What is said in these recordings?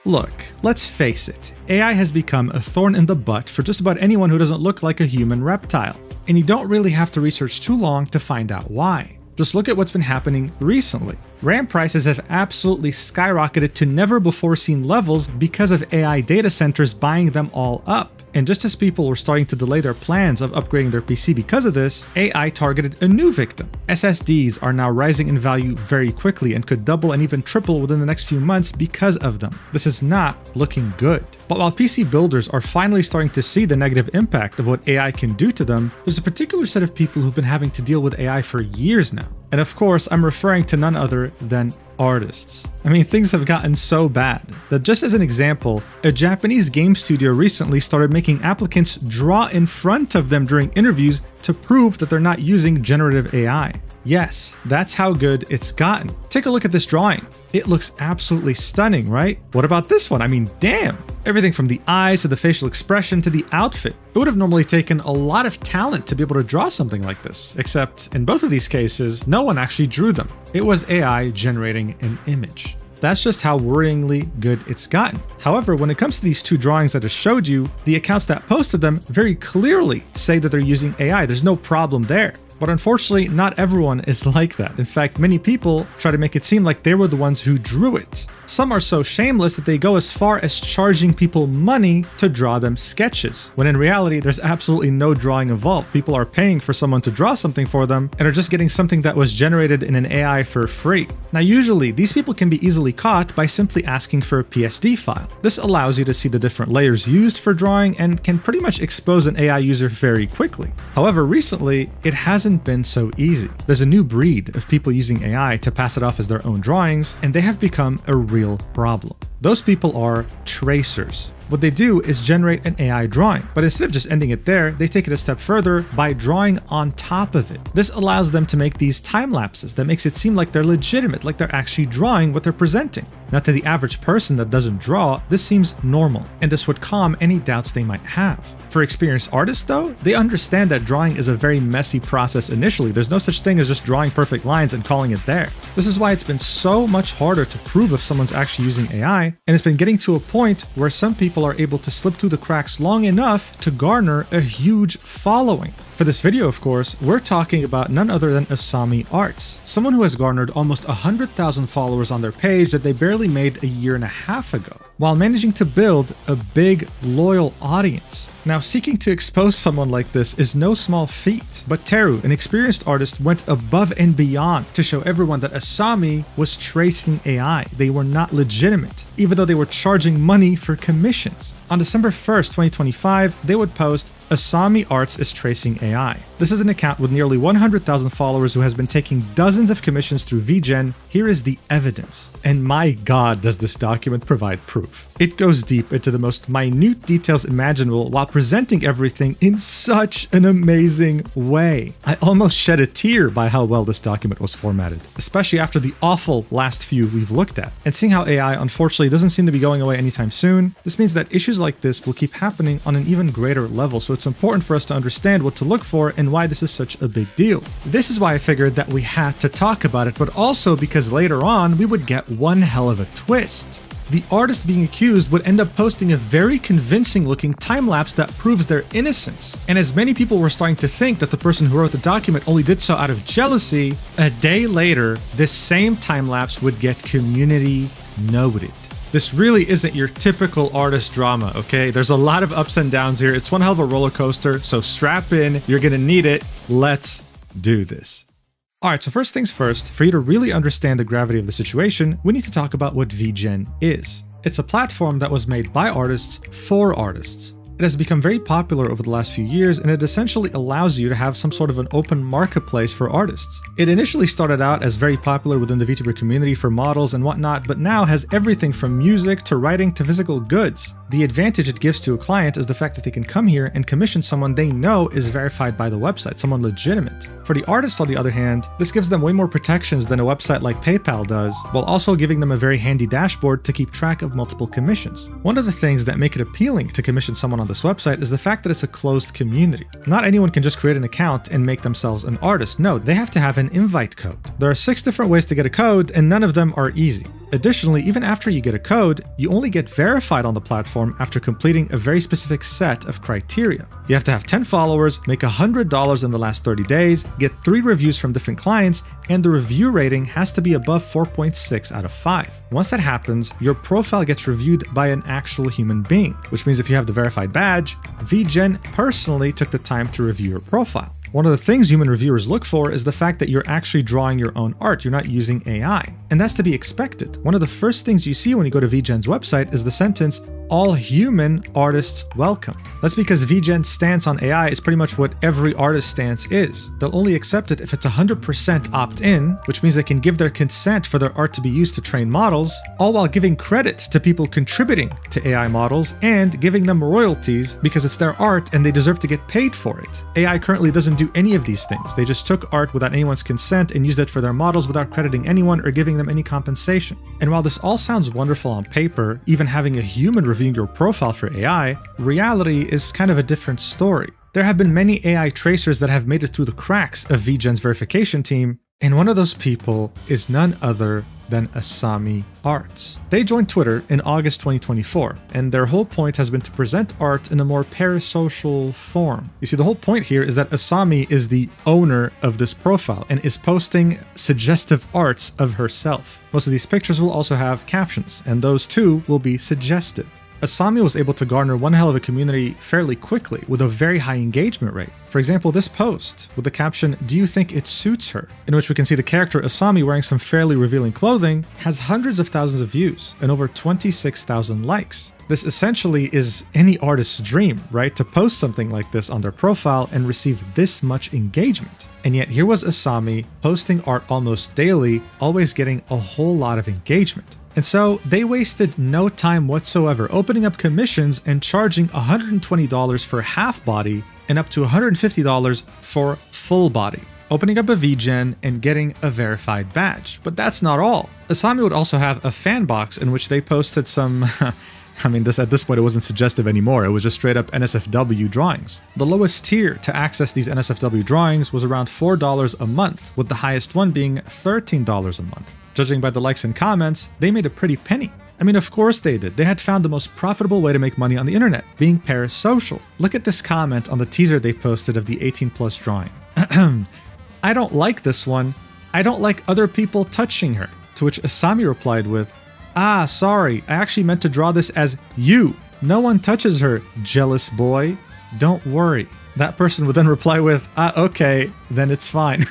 Look, let's face it, AI has become a thorn in the butt for just about anyone who doesn't look like a human reptile, and you don't really have to research too long to find out why. Just look at what's been happening recently. RAM prices have absolutely skyrocketed to never before seen levels because of AI data centers buying them all up. And just as people were starting to delay their plans of upgrading their PC because of this, AI targeted a new victim. SSDs are now rising in value very quickly and could double and even triple within the next few months because of them. This is not looking good. But while PC builders are finally starting to see the negative impact of what AI can do to them, there's a particular set of people who've been having to deal with AI for years now. And of course, I'm referring to none other than artists. I mean, things have gotten so bad that, just as an example, a Japanese game studio recently started making applicants draw in front of them during interviews to prove that they're not using generative AI. Yes, that's how good it's gotten. Take a look at this drawing. It looks absolutely stunning, right? What about this one? I mean, damn! Everything from the eyes to the facial expression to the outfit. It would have normally taken a lot of talent to be able to draw something like this, except in both of these cases, no one actually drew them. It was AI generating an image. That's just how worryingly good it's gotten. However, when it comes to these two drawings that I showed you, the accounts that posted them very clearly say that they're using AI. There's no problem there. But unfortunately, not everyone is like that. In fact, many people try to make it seem like they were the ones who drew it. Some are so shameless that they go as far as charging people money to draw them sketches, when in reality, there's absolutely no drawing involved. People are paying for someone to draw something for them and are just getting something that was generated in an AI for free. Now, usually, these people can be easily caught by simply asking for a PSD file. This allows you to see the different layers used for drawing and can pretty much expose an AI user very quickly. However, recently, it hasn't been so easy. There's a new breed of people using AI to pass it off as their own drawings, and they have become a real problem. Those people are tracers. What they do is generate an AI drawing, but instead of just ending it there, they take it a step further by drawing on top of it. This allows them to make these time lapses that makes it seem like they're legitimate, like they're actually drawing what they're presenting. Now, to the average person that doesn't draw, this seems normal, and this would calm any doubts they might have. For experienced artists, though, they understand that drawing is a very messy process initially. There's no such thing as just drawing perfect lines and calling it there. This is why it's been so much harder to prove if someone's actually using AI, and it's been getting to a point where some people are able to slip through the cracks long enough to garner a huge following. For this video, of course, we're talking about none other than AsamiArts, someone who has garnered almost 100,000 followers on their page that they barely made a year and a half ago, while managing to build a big, loyal audience. Now, seeking to expose someone like this is no small feat, but Teru, an experienced artist, went above and beyond to show everyone that Asami was tracing AI. They were not legitimate, even though they were charging money for commissions. On December 1st, 2025, they would post, AsamiArts is tracing AI. This is an account with nearly 100,000 followers who has been taking dozens of commissions through VGen. Here is the evidence. And my god, does this document provide proof. It goes deep into the most minute details imaginable while presenting everything in such an amazing way. I almost shed a tear by how well this document was formatted, especially after the awful last few we've looked at. And seeing how AI unfortunately doesn't seem to be going away anytime soon, this means that issues like this will keep happening on an even greater level, so it's important for us to understand what to look for and why this is such a big deal. This is why I figured that we had to talk about it, but also because later on we would get one hell of a twist. The artist being accused would end up posting a very convincing looking time-lapse that proves their innocence. And as many people were starting to think that the person who wrote the document only did so out of jealousy, a day later, this same time-lapse would get community noted. This really isn't your typical artist drama, okay? There's a lot of ups and downs here. It's one hell of a roller coaster, so strap in. You're gonna need it. Let's do this. Alright, so first things first, for you to really understand the gravity of the situation, we need to talk about what VGen is. It's a platform that was made by artists for artists. It has become very popular over the last few years, and it essentially allows you to have some sort of an open marketplace for artists. It initially started out as very popular within the VTuber community for models and whatnot, but now has everything from music to writing to physical goods. The advantage it gives to a client is the fact that they can come here and commission someone they know is verified by the website, someone legitimate. For the artists, on the other hand, this gives them way more protections than a website like PayPal does, while also giving them a very handy dashboard to keep track of multiple commissions. One of the things that make it appealing to commission someone on this website is the fact that it's a closed community. Not anyone can just create an account and make themselves an artist. No, they have to have an invite code. There are 6 different ways to get a code, and none of them are easy. Additionally, even after you get a code, you only get verified on the platform after completing a very specific set of criteria. You have to have 10 followers, make $100 in the last 30 days, get 3 reviews from different clients, and the review rating has to be above 4.6 out of 5. Once that happens, your profile gets reviewed by an actual human being, which means if you have the verified badge, VGen personally took the time to review your profile. One of the things human reviewers look for is the fact that you're actually drawing your own art, you're not using AI. And that's to be expected. One of the first things you see when you go to VGen's website is the sentence, "All human artists welcome." That's because VGen's stance on AI is pretty much what every artist's stance is. They'll only accept it if it's 100% opt-in, which means they can give their consent for their art to be used to train models, all while giving credit to people contributing to AI models and giving them royalties because it's their art and they deserve to get paid for it. AI currently doesn't do any of these things. They just took art without anyone's consent and used it for their models without crediting anyone or giving them any compensation. And while this all sounds wonderful on paper, even having a human reviewing your profile for AI, reality is kind of a different story. There have been many AI tracers that have made it through the cracks of VGen's verification team, and one of those people is none other than AsamiArts. They joined Twitter in August 2024, and their whole point has been to present art in a more parasocial form. You see, the whole point here is that Asami is the owner of this profile and is posting suggestive arts of herself. Most of these pictures will also have captions, and those too will be suggestive. Asami was able to garner one hell of a community fairly quickly with a very high engagement rate. For example, this post with the caption, "Do you think it suits her?" in which we can see the character Asami wearing some fairly revealing clothing, has hundreds of thousands of views and over 26,000 likes. This essentially is any artist's dream, right? To post something like this on their profile and receive this much engagement. And yet here was Asami posting art almost daily, always getting a whole lot of engagement. And so they wasted no time whatsoever opening up commissions and charging $120 for half body and up to $150 for full body, opening up a VGen and getting a verified badge. But that's not all. Asami would also have a fan box in which they posted some I mean, at this point, it wasn't suggestive anymore. It was just straight up NSFW drawings. The lowest tier to access these NSFW drawings was around $4 a month, with the highest one being $13 a month. Judging by the likes and comments, they made a pretty penny. I mean, of course they did. They had found the most profitable way to make money on the internet, being parasocial. Look at this comment on the teaser they posted of the 18+ drawing. "I don't like this one. I don't like other people touching her." To which Asami replied with, "Ah, sorry, I actually meant to draw this as you. No one touches her, jealous boy. Don't worry." That person would then reply with, "Ah, okay, then it's fine."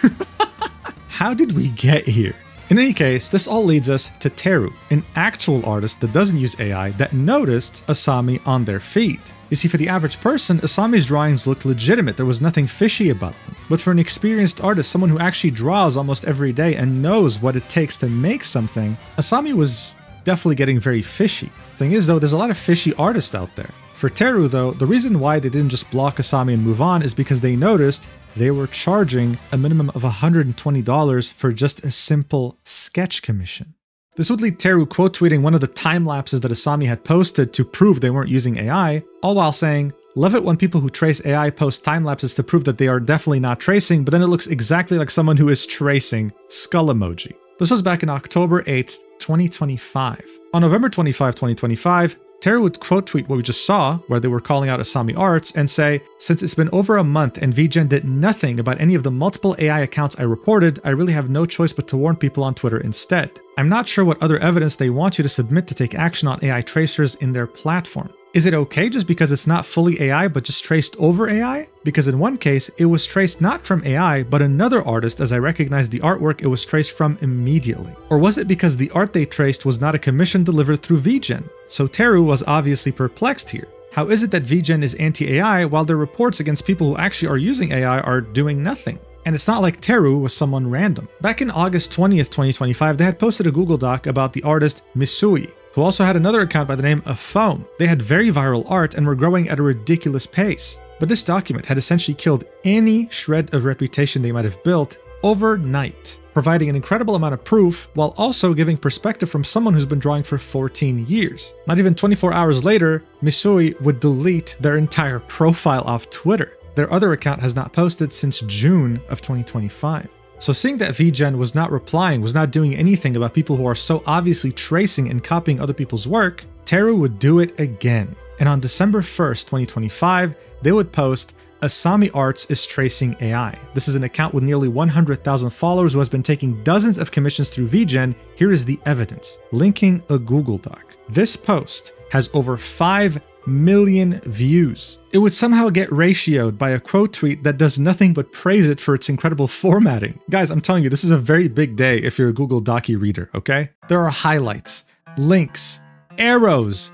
How did we get here? In any case, this all leads us to Teru, an actual artist that doesn't use AI that noticed Asami on their feed. You see, for the average person, Asami's drawings looked legitimate. There was nothing fishy about them. But for an experienced artist, someone who actually draws almost every day and knows what it takes to make something, Asami was definitely getting very fishy. Thing is though, there's a lot of fishy artists out there. For Teru though, the reason why they didn't just block Asami and move on is because they noticed they were charging a minimum of $120 for just a simple sketch commission. This would lead Teru quote tweeting one of the time lapses that Asami had posted to prove they weren't using AI, all while saying, "Love it when people who trace AI post time lapses to prove that they are definitely not tracing, but then it looks exactly like someone who is tracing," skull emoji. This was back in October 8th, 2025. On November 25, 2025, Teru would quote tweet what we just saw, where they were calling out AsamiArts, and say, "Since it's been over a month and VGen did nothing about any of the multiple AI accounts I reported, I really have no choice but to warn people on Twitter instead. I'm not sure what other evidence they want you to submit to take action on AI tracers in their platform. Is it okay just because it's not fully AI but just traced over AI? Because in one case, it was traced not from AI, but another artist as I recognized the artwork it was traced from immediately. Or was it because the art they traced was not a commission delivered through VGen? So Teru was obviously perplexed here. How is it that VGen is anti-AI while their reports against people who actually are using AI are doing nothing? And it's not like Teru was someone random. Back in August 20th, 2025, they had posted a Google Doc about the artist Misui, who also had another account by the name of Foam. They had very viral art and were growing at a ridiculous pace. But this document had essentially killed any shred of reputation they might have built overnight, providing an incredible amount of proof while also giving perspective from someone who's been drawing for 14 years. Not even 24 hours later, Misui would delete their entire profile off Twitter. Their other account has not posted since June of 2025. So seeing that VGen was not replying, was not doing anything about people who are so obviously tracing and copying other people's work, Teru would do it again. And on December 1st, 2025, they would post, AsamiArts is tracing AI. This is an account with nearly 100,000 followers who has been taking dozens of commissions through VGen. Here is the evidence, linking a Google Doc. This post has over 5 million views. It would somehow get ratioed by a quote tweet that does nothing but praise it for its incredible formatting. Guys, I'm telling you, this is a very big day if you're a Google Doci reader, okay? There are highlights, links, arrows,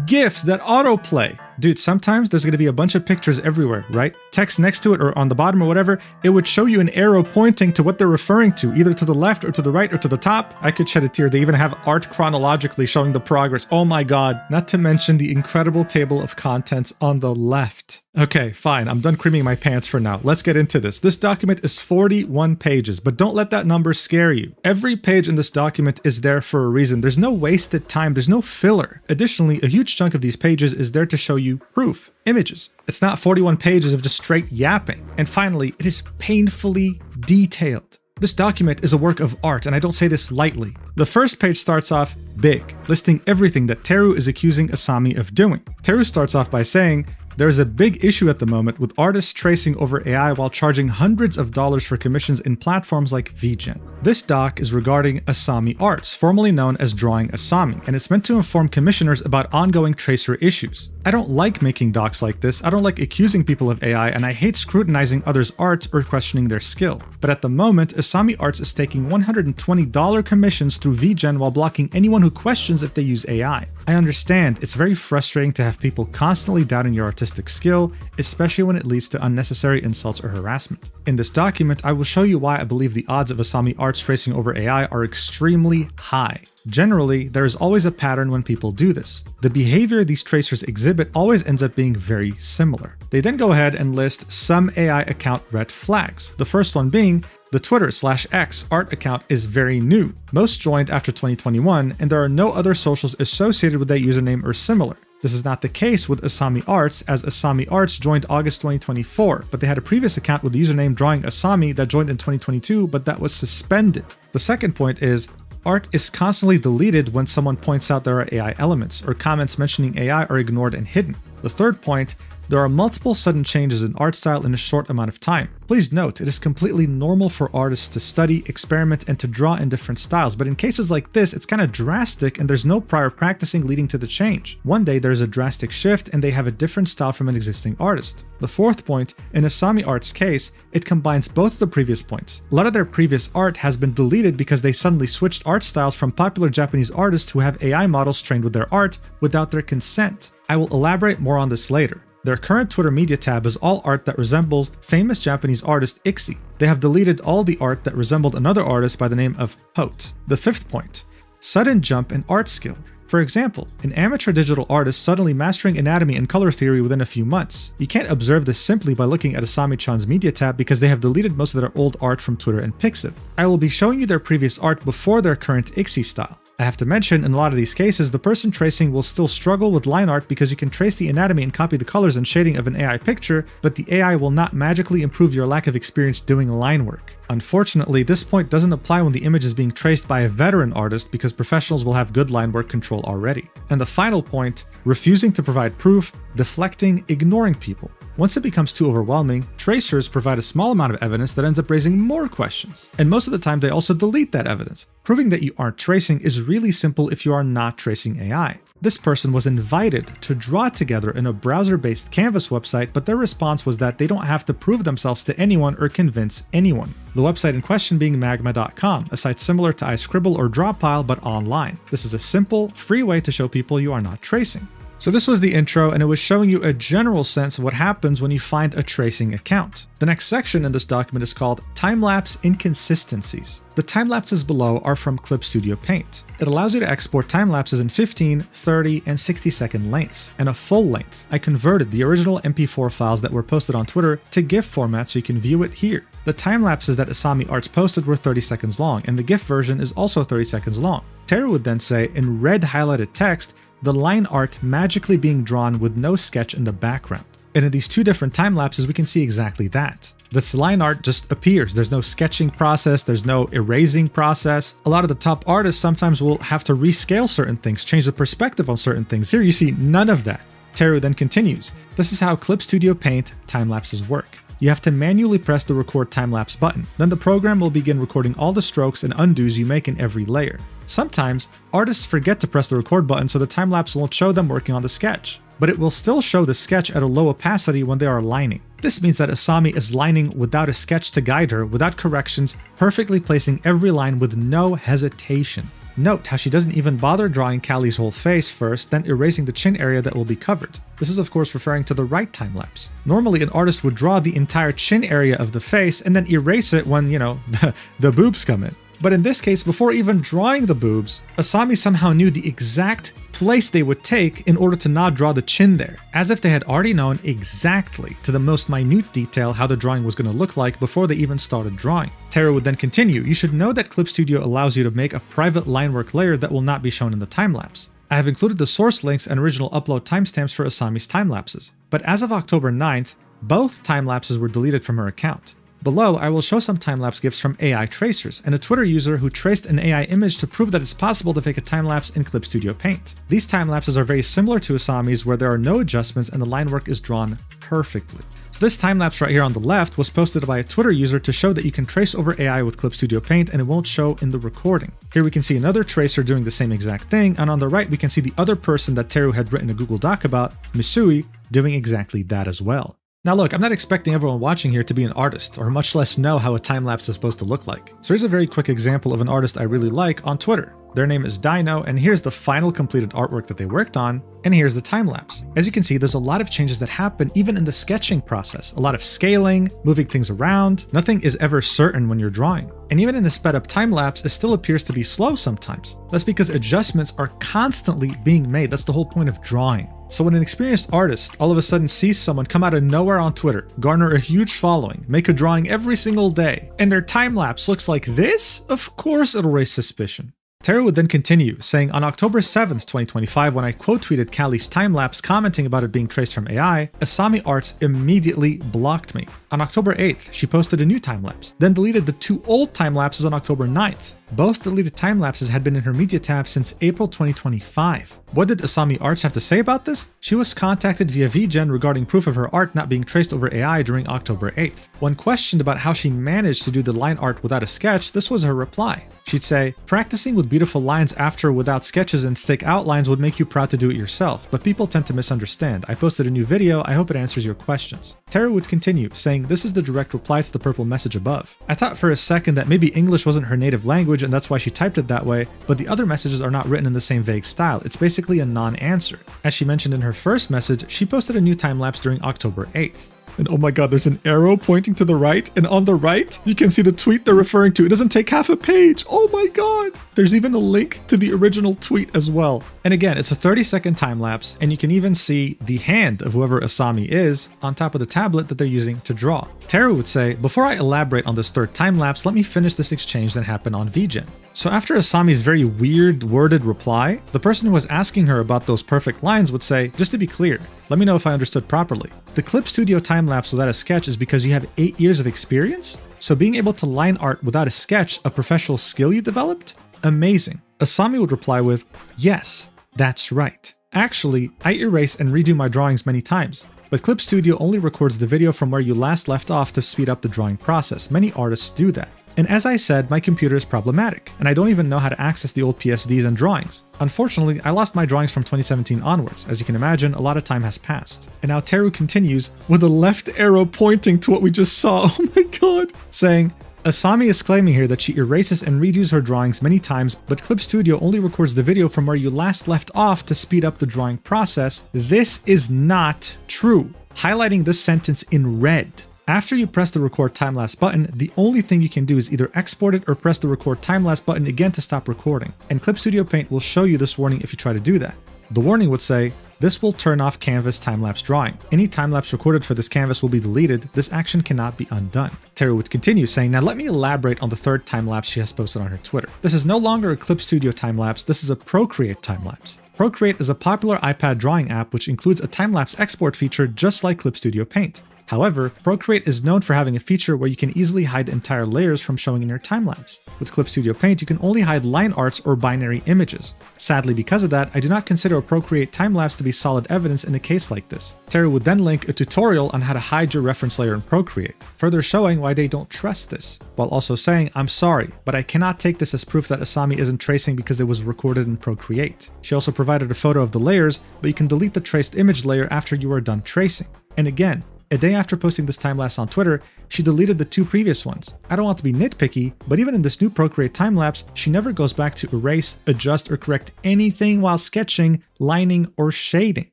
GIFs that autoplay. Dude, sometimes there's going to be a bunch of pictures everywhere, right? Text next to it or on the bottom or whatever, it would show you an arrow pointing to what they're referring to, either to the left or to the right or to the top. I could shed a tear. They even have art chronologically showing the progress. Oh my God. Not to mention the incredible table of contents on the left. Okay, fine. I'm done creaming my pants for now. Let's get into this. This document is 41 pages, but don't let that number scare you. Every page in this document is there for a reason. There's no wasted time. There's no filler. Additionally, a huge chunk of these pages is there to show you proof, images. It's not 41 pages of just straight yapping. And finally, it is painfully detailed. This document is a work of art, and I don't say this lightly. The first page starts off big, listing everything that Teru is accusing Asami of doing. Teru starts off by saying, there is a big issue at the moment with artists tracing over AI while charging hundreds of dollars for commissions in platforms like VGen. This doc is regarding AsamiArts, formerly known as Drawing Asami, and it's meant to inform commissioners about ongoing tracer issues. I don't like making docs like this, I don't like accusing people of AI, and I hate scrutinizing others' art or questioning their skill. But at the moment, AsamiArts is taking $120 commissions through VGen while blocking anyone who questions if they use AI. I understand, it's very frustrating to have people constantly doubting your artistic skill, especially when it leads to unnecessary insults or harassment. In this document, I will show you why I believe the odds of AsamiArts tracing over AI are extremely high. Generally, there is always a pattern when people do this. The behavior these tracers exhibit always ends up being very similar. They then go ahead and list some AI account red flags. The first one being, the Twitter/X art account is very new. Most joined after 2021, and there are no other socials associated with that username or similar. This is not the case with AsamiArts, as AsamiArts joined August 2024, but they had a previous account with the username Drawing Asami that joined in 2022, but that was suspended. The second point is, art is constantly deleted when someone points out there are AI elements, or comments mentioning AI are ignored and hidden. The third point, there are multiple sudden changes in art style in a short amount of time. Please note, it is completely normal for artists to study, experiment, and to draw in different styles, but in cases like this, it's kind of drastic and there's no prior practicing leading to the change. One day there's a drastic shift and they have a different style from an existing artist. The fourth point, in AsamiArts' case, it combines both the previous points. A lot of their previous art has been deleted because they suddenly switched art styles from popular Japanese artists who have AI models trained with their art without their consent. I will elaborate more on this later. Their current Twitter media tab is all art that resembles famous Japanese artist Ixi. They have deleted all the art that resembled another artist by the name of Hote. The fifth point, sudden jump in art skill. For example, an amateur digital artist suddenly mastering anatomy and color theory within a few months. You can't observe this simply by looking at Asami-Chan's media tab because they have deleted most of their old art from Twitter and Pixiv. I will be showing you their previous art before their current Ixi style. I have to mention, in a lot of these cases, the person tracing will still struggle with line art because you can trace the anatomy and copy the colors and shading of an AI picture, but the AI will not magically improve your lack of experience doing line work. Unfortunately, this point doesn't apply when the image is being traced by a veteran artist because professionals will have good line work control already. And the final point, refusing to provide proof, deflecting, ignoring people. Once it becomes too overwhelming, tracers provide a small amount of evidence that ends up raising more questions. And most of the time they also delete that evidence. Proving that you aren't tracing is really simple if you are not tracing AI. This person was invited to draw together in a browser-based Canvas website, but their response was that they don't have to prove themselves to anyone or convince anyone. The website in question being magma.com, a site similar to iScribble or Drawpile but online. This is a simple, free way to show people you are not tracing. So this was the intro, and it was showing you a general sense of what happens when you find a tracing account. The next section in this document is called Time-Lapse Inconsistencies. The time-lapses below are from Clip Studio Paint. It allows you to export time-lapses in 15, 30, and 60-second lengths, and a full length. I converted the original MP4 files that were posted on Twitter to GIF format so you can view it here. The time-lapses that AsamiArts posted were 30 seconds long, and the GIF version is also 30 seconds long. Teru would then say, in red highlighted text, the line art magically being drawn with no sketch in the background. And in these two different time lapses, we can see exactly that. This line art just appears. There's no sketching process. There's no erasing process. A lot of the top artists sometimes will have to rescale certain things, change the perspective on certain things. Here you see none of that. Teru then continues. This is how Clip Studio Paint time lapses work. You have to manually press the record time-lapse button. Then the program will begin recording all the strokes and undos you make in every layer. Sometimes, artists forget to press the record button so the time-lapse won't show them working on the sketch, but it will still show the sketch at a low opacity when they are lining. This means that Asami is lining without a sketch to guide her, without corrections, perfectly placing every line with no hesitation. Note how she doesn't even bother drawing Callie's whole face first, then erasing the chin area that will be covered. This is of course referring to the right time-lapse. Normally an artist would draw the entire chin area of the face and then erase it when, the boobs come in. But in this case, before even drawing the boobs, Asami somehow knew the exact place they would take in order to not draw the chin there, as if they had already known exactly to the most minute detail how the drawing was going to look like before they even started drawing. Teru would then continue, you should know that Clip Studio allows you to make a private line work layer that will not be shown in the time-lapse. I have included the source links and original upload timestamps for Asami's time-lapses, but as of October 9th, both time-lapses were deleted from her account. Below, I will show some time-lapse GIFs from AI tracers and a Twitter user who traced an AI image to prove that it's possible to fake a time-lapse in Clip Studio Paint. These time-lapses are very similar to Asami's where there are no adjustments and the line work is drawn perfectly. So this time-lapse right here on the left was posted by a Twitter user to show that you can trace over AI with Clip Studio Paint and it won't show in the recording. Here we can see another tracer doing the same exact thing, and on the right we can see the other person that Teru had written a Google Doc about, Misui, doing exactly that as well. Now look, I'm not expecting everyone watching here to be an artist, or much less know how a time-lapse is supposed to look like. So here's a very quick example of an artist I really like on Twitter. Their name is Dino, and here's the final completed artwork that they worked on, and here's the time-lapse. As you can see, there's a lot of changes that happen even in the sketching process. A lot of scaling, moving things around. Nothing is ever certain when you're drawing. And even in a sped up time-lapse, it still appears to be slow sometimes. That's because adjustments are constantly being made. That's the whole point of drawing. So when an experienced artist all of a sudden sees someone come out of nowhere on Twitter, garner a huge following, make a drawing every single day, and their time-lapse looks like this, of course it'll raise suspicion. Teru would then continue, saying, on October 7th, 2025, when I quote-tweeted Callie's time-lapse commenting about it being traced from AI, AsamiArts immediately blocked me. On October 8th, she posted a new time-lapse, then deleted the two old time-lapses on October 9th. Both deleted time-lapses had been in her media tab since April 2025. What did AsamiArts have to say about this? She was contacted via VGen regarding proof of her art not being traced over AI during October 8th. When questioned about how she managed to do the line art without a sketch, this was her reply. She'd say, practicing with beautiful lines after without sketches and thick outlines would make you proud to do it yourself, but people tend to misunderstand. I posted a new video, I hope it answers your questions. Teru would continue, saying, this is the direct reply to the purple message above. I thought for a second that maybe English wasn't her native language and that's why she typed it that way, but the other messages are not written in the same vague style. It's basically a non-answer. As she mentioned in her first message, she posted a new time-lapse during October 8th. And oh my god, there's an arrow pointing to the right, and on the right, you can see the tweet they're referring to. It doesn't take half a page. Oh my god. There's even a link to the original tweet as well. And again, it's a 30-second time lapse, and you can even see the hand of whoever Asami is on top of the tablet that they're using to draw. Teru would say, before I elaborate on this third time lapse, let me finish this exchange that happened on VGen. So after Asami's very weird worded reply, the person who was asking her about those perfect lines would say, just to be clear, let me know if I understood properly. The Clip Studio time-lapse without a sketch is because you have 8 years of experience? So being able to line art without a sketch, a professional skill you developed? Amazing. Asami would reply with, yes, that's right. Actually, I erase and redo my drawings many times, but Clip Studio only records the video from where you last left off to speed up the drawing process. Many artists do that. And as I said, my computer is problematic, and I don't even know how to access the old PSDs and drawings. Unfortunately, I lost my drawings from 2017 onwards. As you can imagine, a lot of time has passed. And now Teru continues with the left arrow pointing to what we just saw. Oh my god. Saying, Asami is claiming here that she erases and redoes her drawings many times, but Clip Studio only records the video from where you last left off to speed up the drawing process. This is not true. Highlighting this sentence in red. After you press the record time-lapse button, the only thing you can do is either export it or press the record time-lapse button again to stop recording. And Clip Studio Paint will show you this warning if you try to do that. The warning would say, this will turn off canvas time-lapse drawing. Any time-lapse recorded for this canvas will be deleted. This action cannot be undone. Terry would continue saying, now let me elaborate on the third time-lapse she has posted on her Twitter. This is no longer a Clip Studio time-lapse, this is a Procreate time-lapse. Procreate is a popular iPad drawing app which includes a time-lapse export feature just like Clip Studio Paint. However, Procreate is known for having a feature where you can easily hide entire layers from showing in your time-lapse. With Clip Studio Paint, you can only hide line arts or binary images. Sadly, because of that, I do not consider a Procreate time-lapse to be solid evidence in a case like this. Terry would then link a tutorial on how to hide your reference layer in Procreate, further showing why they don't trust this, while also saying, I'm sorry, but I cannot take this as proof that Asami isn't tracing because it was recorded in Procreate. She also provided a photo of the layers, but you can delete the traced image layer after you are done tracing. And again, a day after posting this time-lapse on Twitter, she deleted the 2 previous ones. I don't want to be nitpicky, but even in this new Procreate time-lapse, she never goes back to erase, adjust, or correct anything while sketching, lining, or shading.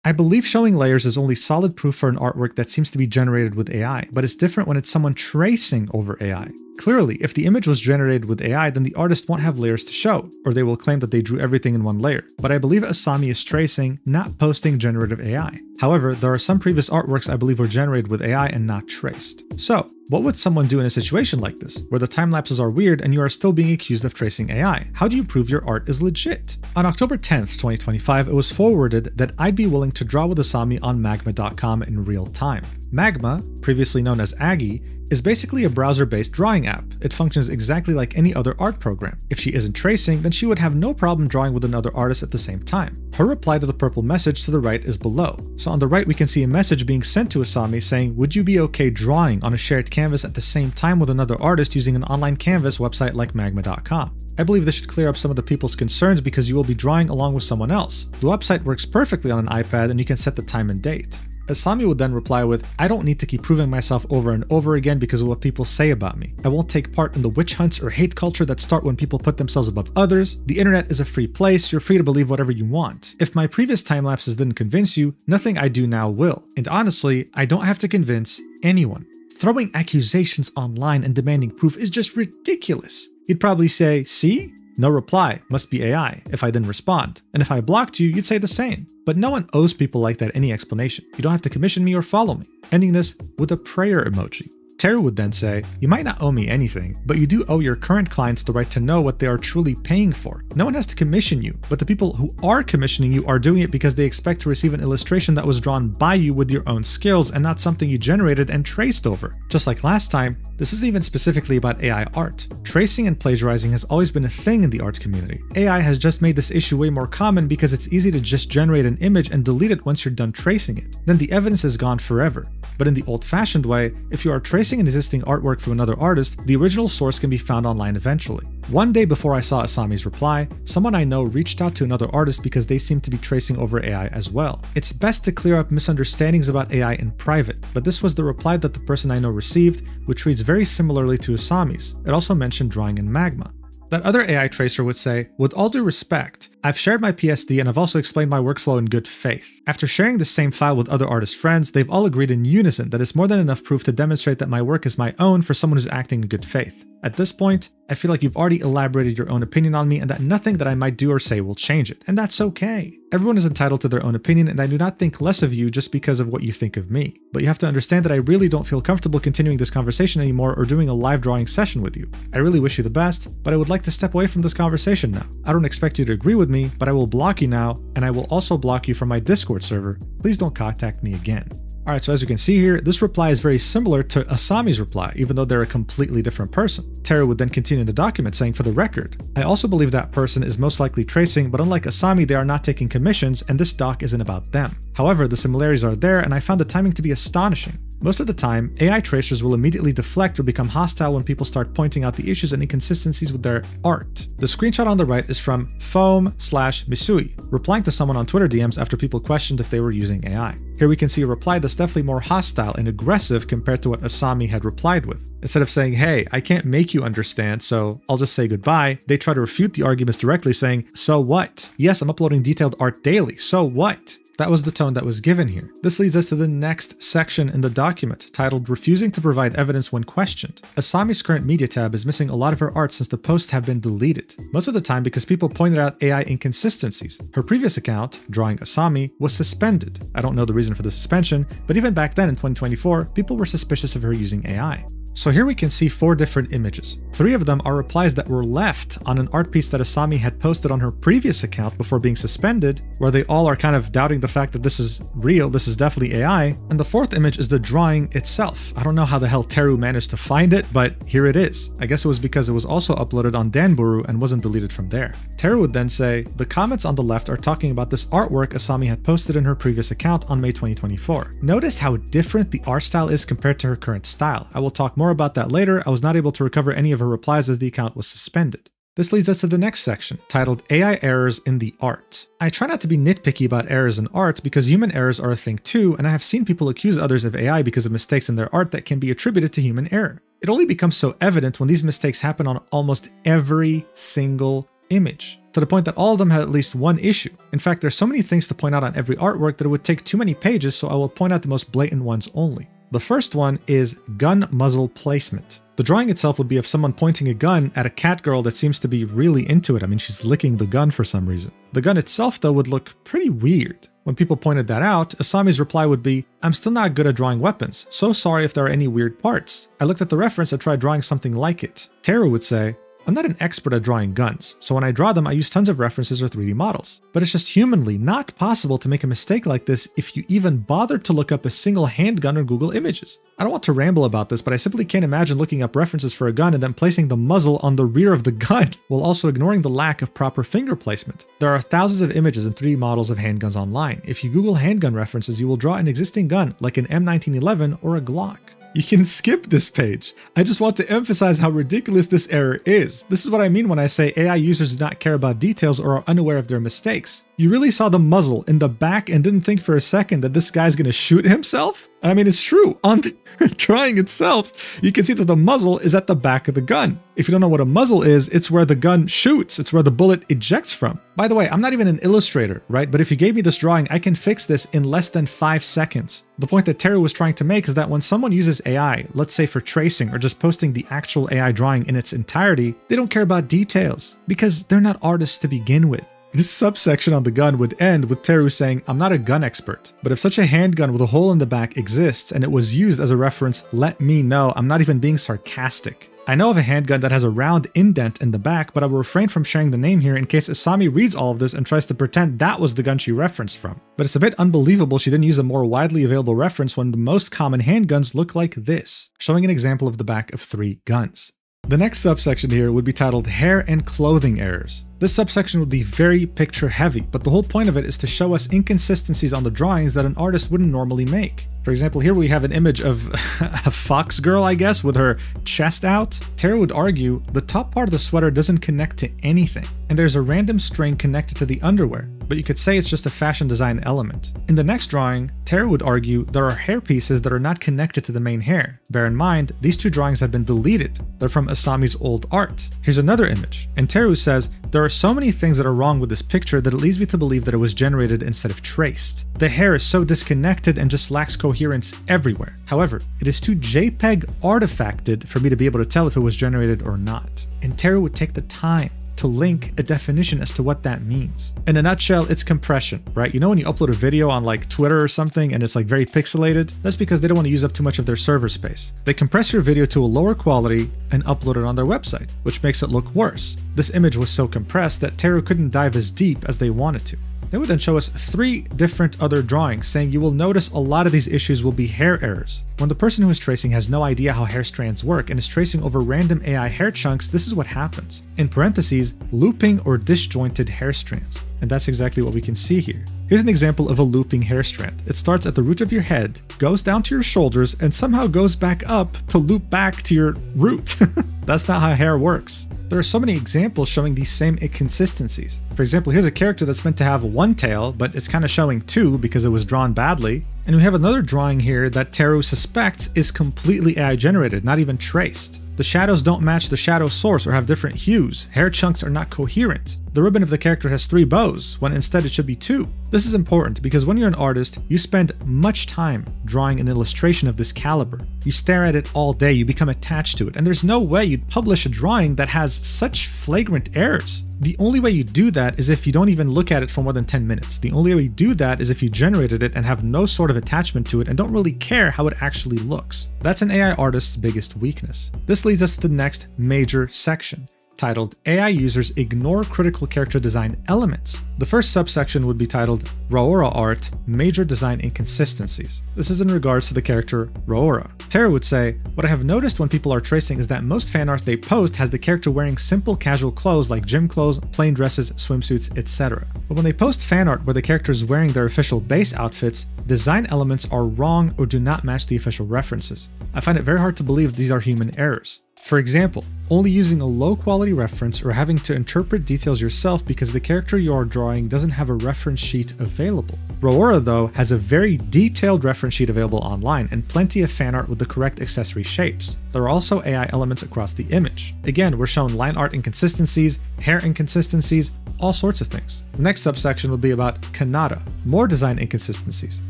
I believe showing layers is only solid proof for an artwork that seems to be generated with AI, but it's different when it's someone tracing over AI. Clearly, if the image was generated with AI, then the artist won't have layers to show, or they will claim that they drew everything in one layer. But I believe Asami is tracing, not posting generative AI. However, there are some previous artworks I believe were generated with AI and not traced. So, what would someone do in a situation like this, where the time lapses are weird and you are still being accused of tracing AI? How do you prove your art is legit? On October 10th, 2025, it was forwarded that I'd be willing to draw with Asami on magma.com in real time. Magma, previously known as Aggie, is basically a browser-based drawing app. It functions exactly like any other art program. If she isn't tracing, then she would have no problem drawing with another artist at the same time. Her reply to the purple message to the right is below. So on the right, we can see a message being sent to Asami saying, would you be okay drawing on a shared canvas at the same time with another artist using an online canvas website like magma.com? I believe this should clear up some of the people's concerns because you will be drawing along with someone else. The website works perfectly on an iPad and you can set the time and date. Asami would then reply with, I don't need to keep proving myself over and over again because of what people say about me. I won't take part in the witch hunts or hate culture that start when people put themselves above others. The internet is a free place, you're free to believe whatever you want. If my previous time lapses didn't convince you, nothing I do now will. And honestly, I don't have to convince anyone. Throwing accusations online and demanding proof is just ridiculous. You'd probably say, see? No reply, must be AI, if I didn't respond. And if I blocked you, you'd say the same. But no one owes people like that any explanation. You don't have to commission me or follow me. Ending this with a prayer emoji. Terry would then say, you might not owe me anything, but you do owe your current clients the right to know what they are truly paying for. No one has to commission you, but the people who are commissioning you are doing it because they expect to receive an illustration that was drawn by you with your own skills and not something you generated and traced over. Just like last time, this isn't even specifically about AI art. Tracing and plagiarizing has always been a thing in the art community. AI has just made this issue way more common because it's easy to just generate an image and delete it once you're done tracing it. Then the evidence is gone forever. But in the old-fashioned way, if you are tracing an existing artwork from another artist, the original source can be found online eventually. One day before I saw Asami's reply, someone I know reached out to another artist because they seemed to be tracing over AI as well. It's best to clear up misunderstandings about AI in private, but this was the reply that the person I know received, which reads very similarly to Asami's. It also mentioned drawing in Magma. That other AI tracer would say, with all due respect, I've shared my PSD and I've also explained my workflow in good faith. After sharing the same file with other artist friends, they've all agreed in unison that it's more than enough proof to demonstrate that my work is my own for someone who's acting in good faith. At this point, I feel like you've already elaborated your own opinion on me and that nothing that I might do or say will change it. And that's okay. Everyone is entitled to their own opinion and I do not think less of you just because of what you think of me. But you have to understand that I really don't feel comfortable continuing this conversation anymore or doing a live drawing session with you. I really wish you the best, but I would like to step away from this conversation now. I don't expect you to agree with me, but I will block you now, and I will also block you from my Discord server. Please don't contact me again. Alright, so as you can see here, this reply is very similar to Asami's reply, even though they're a completely different person. Terry would then continue in the document saying, for the record, I also believe that person is most likely tracing, but unlike Asami, they are not taking commissions, and this doc isn't about them. However, the similarities are there, and I found the timing to be astonishing. Most of the time, AI tracers will immediately deflect or become hostile when people start pointing out the issues and inconsistencies with their art. The screenshot on the right is from foam/Misui, replying to someone on Twitter DMs after people questioned if they were using AI. Here we can see a reply that's definitely more hostile and aggressive compared to what Asami had replied with. Instead of saying, hey, I can't make you understand, so I'll just say goodbye, they try to refute the arguments directly saying, so what? Yes, I'm uploading detailed art daily, so what? That was the tone that was given here. This leads us to the next section in the document, titled Refusing to Provide Evidence When Questioned. Asami's current media tab is missing a lot of her art since the posts have been deleted, most of the time because people pointed out AI inconsistencies. Her previous account, Drawing Asami, was suspended. I don't know the reason for the suspension, but even back then in 2024, people were suspicious of her using AI. So here we can see 4 different images. 3 of them are replies that were left on an art piece that Asami had posted on her previous account before being suspended, where they all are kind of doubting the fact that this is real, this is definitely AI. And the 4th image is the drawing itself. I don't know how the hell Teru managed to find it, but here it is. I guess it was because it was also uploaded on Danburu and wasn't deleted from there. Teru would then say, the comments on the left are talking about this artwork Asami had posted in her previous account on May 2024. Notice how different the art style is compared to her current style. I will talk more about that later. I was not able to recover any of her replies as the account was suspended. This leads us to the next section, titled AI Errors in the Art. I try not to be nitpicky about errors in art because human errors are a thing too, and I have seen people accuse others of AI because of mistakes in their art that can be attributed to human error. It only becomes so evident when these mistakes happen on almost every single image, to the point that all of them have at least one issue. In fact, there's so many things to point out on every artwork that it would take too many pages, so I will point out the most blatant ones only. The first one is gun muzzle placement. The drawing itself would be of someone pointing a gun at a cat girl that seems to be really into it. I mean, she's licking the gun for some reason. The gun itself, though, would look pretty weird. When people pointed that out, Asami's reply would be, I'm still not good at drawing weapons. So sorry if there are any weird parts. I looked at the reference and tried drawing something like it. Teru would say, I'm not an expert at drawing guns, so when I draw them I use tons of references or 3D models. But it's just humanly not possible to make a mistake like this if you even bothered to look up a single handgun on Google Images. I don't want to ramble about this, but I simply can't imagine looking up references for a gun and then placing the muzzle on the rear of the gun, while also ignoring the lack of proper finger placement. There are thousands of images and 3D models of handguns online. If you Google handgun references, you will draw an existing gun like an M1911 or a Glock. You can skip this page. I just want to emphasize how ridiculous this error is. This is what I mean when I say AI users do not care about details or are unaware of their mistakes. You really saw the muzzle in the back and didn't think for a second that this guy's gonna shoot himself? I mean, it's true. On the drawing itself, you can see that the muzzle is at the back of the gun. If you don't know what a muzzle is, it's where the gun shoots. It's where the bullet ejects from. By the way, I'm not even an illustrator, right? But if you gave me this drawing, I can fix this in less than 5 seconds. The point that Teru was trying to make is that when someone uses AI, let's say for tracing or just posting the actual AI drawing in its entirety, they don't care about details because they're not artists to begin with. This subsection on the gun would end with Teru saying, I'm not a gun expert, but if such a handgun with a hole in the back exists and it was used as a reference, let me know. I'm not even being sarcastic. I know of a handgun that has a round indent in the back, but I will refrain from sharing the name here in case Asami reads all of this and tries to pretend that was the gun she referenced from. But it's a bit unbelievable she didn't use a more widely available reference when the most common handguns look like this, showing an example of the back of 3 guns. The next subsection here would be titled Hair and Clothing Errors. This subsection would be very picture heavy, but the whole point of it is to show us inconsistencies on the drawings that an artist wouldn't normally make. For example, here we have an image of a fox girl, I guess, with her chest out. Teru would argue the top part of the sweater doesn't connect to anything, and there's a random string connected to the underwear, but you could say it's just a fashion design element. In the next drawing, Teru would argue there are hair pieces that are not connected to the main hair. Bear in mind, these 2 drawings have been deleted. They're from Asami's old art. Here's another image, and Teru says, there are so many things that are wrong with this picture that it leads me to believe that it was generated instead of traced. The hair is so disconnected and just lacks coherence everywhere. However, it is too JPEG artifacted for me to be able to tell if it was generated or not. And Teru would take the time to link a definition as to what that means. In a nutshell, it's compression, right? You know when you upload a video on like Twitter or something and it's like very pixelated? That's because they don't want to use up too much of their server space. They compress your video to a lower quality and upload it on their website, which makes it look worse. This image was so compressed that Teru couldn't dive as deep as they wanted to. They would then show us 3 different other drawings, saying you will notice a lot of these issues will be hair errors. When the person who is tracing has no idea how hair strands work and is tracing over random AI hair chunks, this is what happens. In parentheses, looping or disjointed hair strands. And that's exactly what we can see here. Here's an example of a looping hair strand. It starts at the root of your head, goes down to your shoulders, and somehow goes back up to loop back to your root. That's not how hair works. There are so many examples showing these same inconsistencies. For example, here's a character that's meant to have 1 tail, but it's kind of showing 2 because it was drawn badly. And we have another drawing here that Teru suspects is completely AI generated, not even traced. The shadows don't match the shadow source or have different hues. Hair chunks are not coherent. the ribbon of the character has 3 bows, when instead it should be 2. This is important because when you're an artist, you spend much time drawing an illustration of this caliber. You stare at it all day, you become attached to it, and there's no way you'd publish a drawing that has such flagrant errors. The only way you do that is if you don't even look at it for more than 10 minutes. The only way you do that is if you generated it and have no sort of attachment to it and don't really care how it actually looks. That's an AI artist's biggest weakness. This leads us to the next major section, titled AI Users Ignore Critical Character Design Elements. The first subsection would be titled Roora Art Major Design Inconsistencies. This is in regards to the character Roora. Tara would say, what I have noticed when people are tracing is that most fan art they post has the character wearing simple casual clothes like gym clothes, plain dresses, swimsuits, etc. But when they post fan art where the character is wearing their official base outfits, design elements are wrong or do not match the official references. I find it very hard to believe these are human errors. For example, only using a low quality reference or having to interpret details yourself because the character you are drawing doesn't have a reference sheet available. Roora, though, has a very detailed reference sheet available online and plenty of fan art with the correct accessory shapes. There are also AI elements across the image. Again, we're shown line art inconsistencies, hair inconsistencies, all sorts of things. The next subsection would be about Kanata, more design inconsistencies.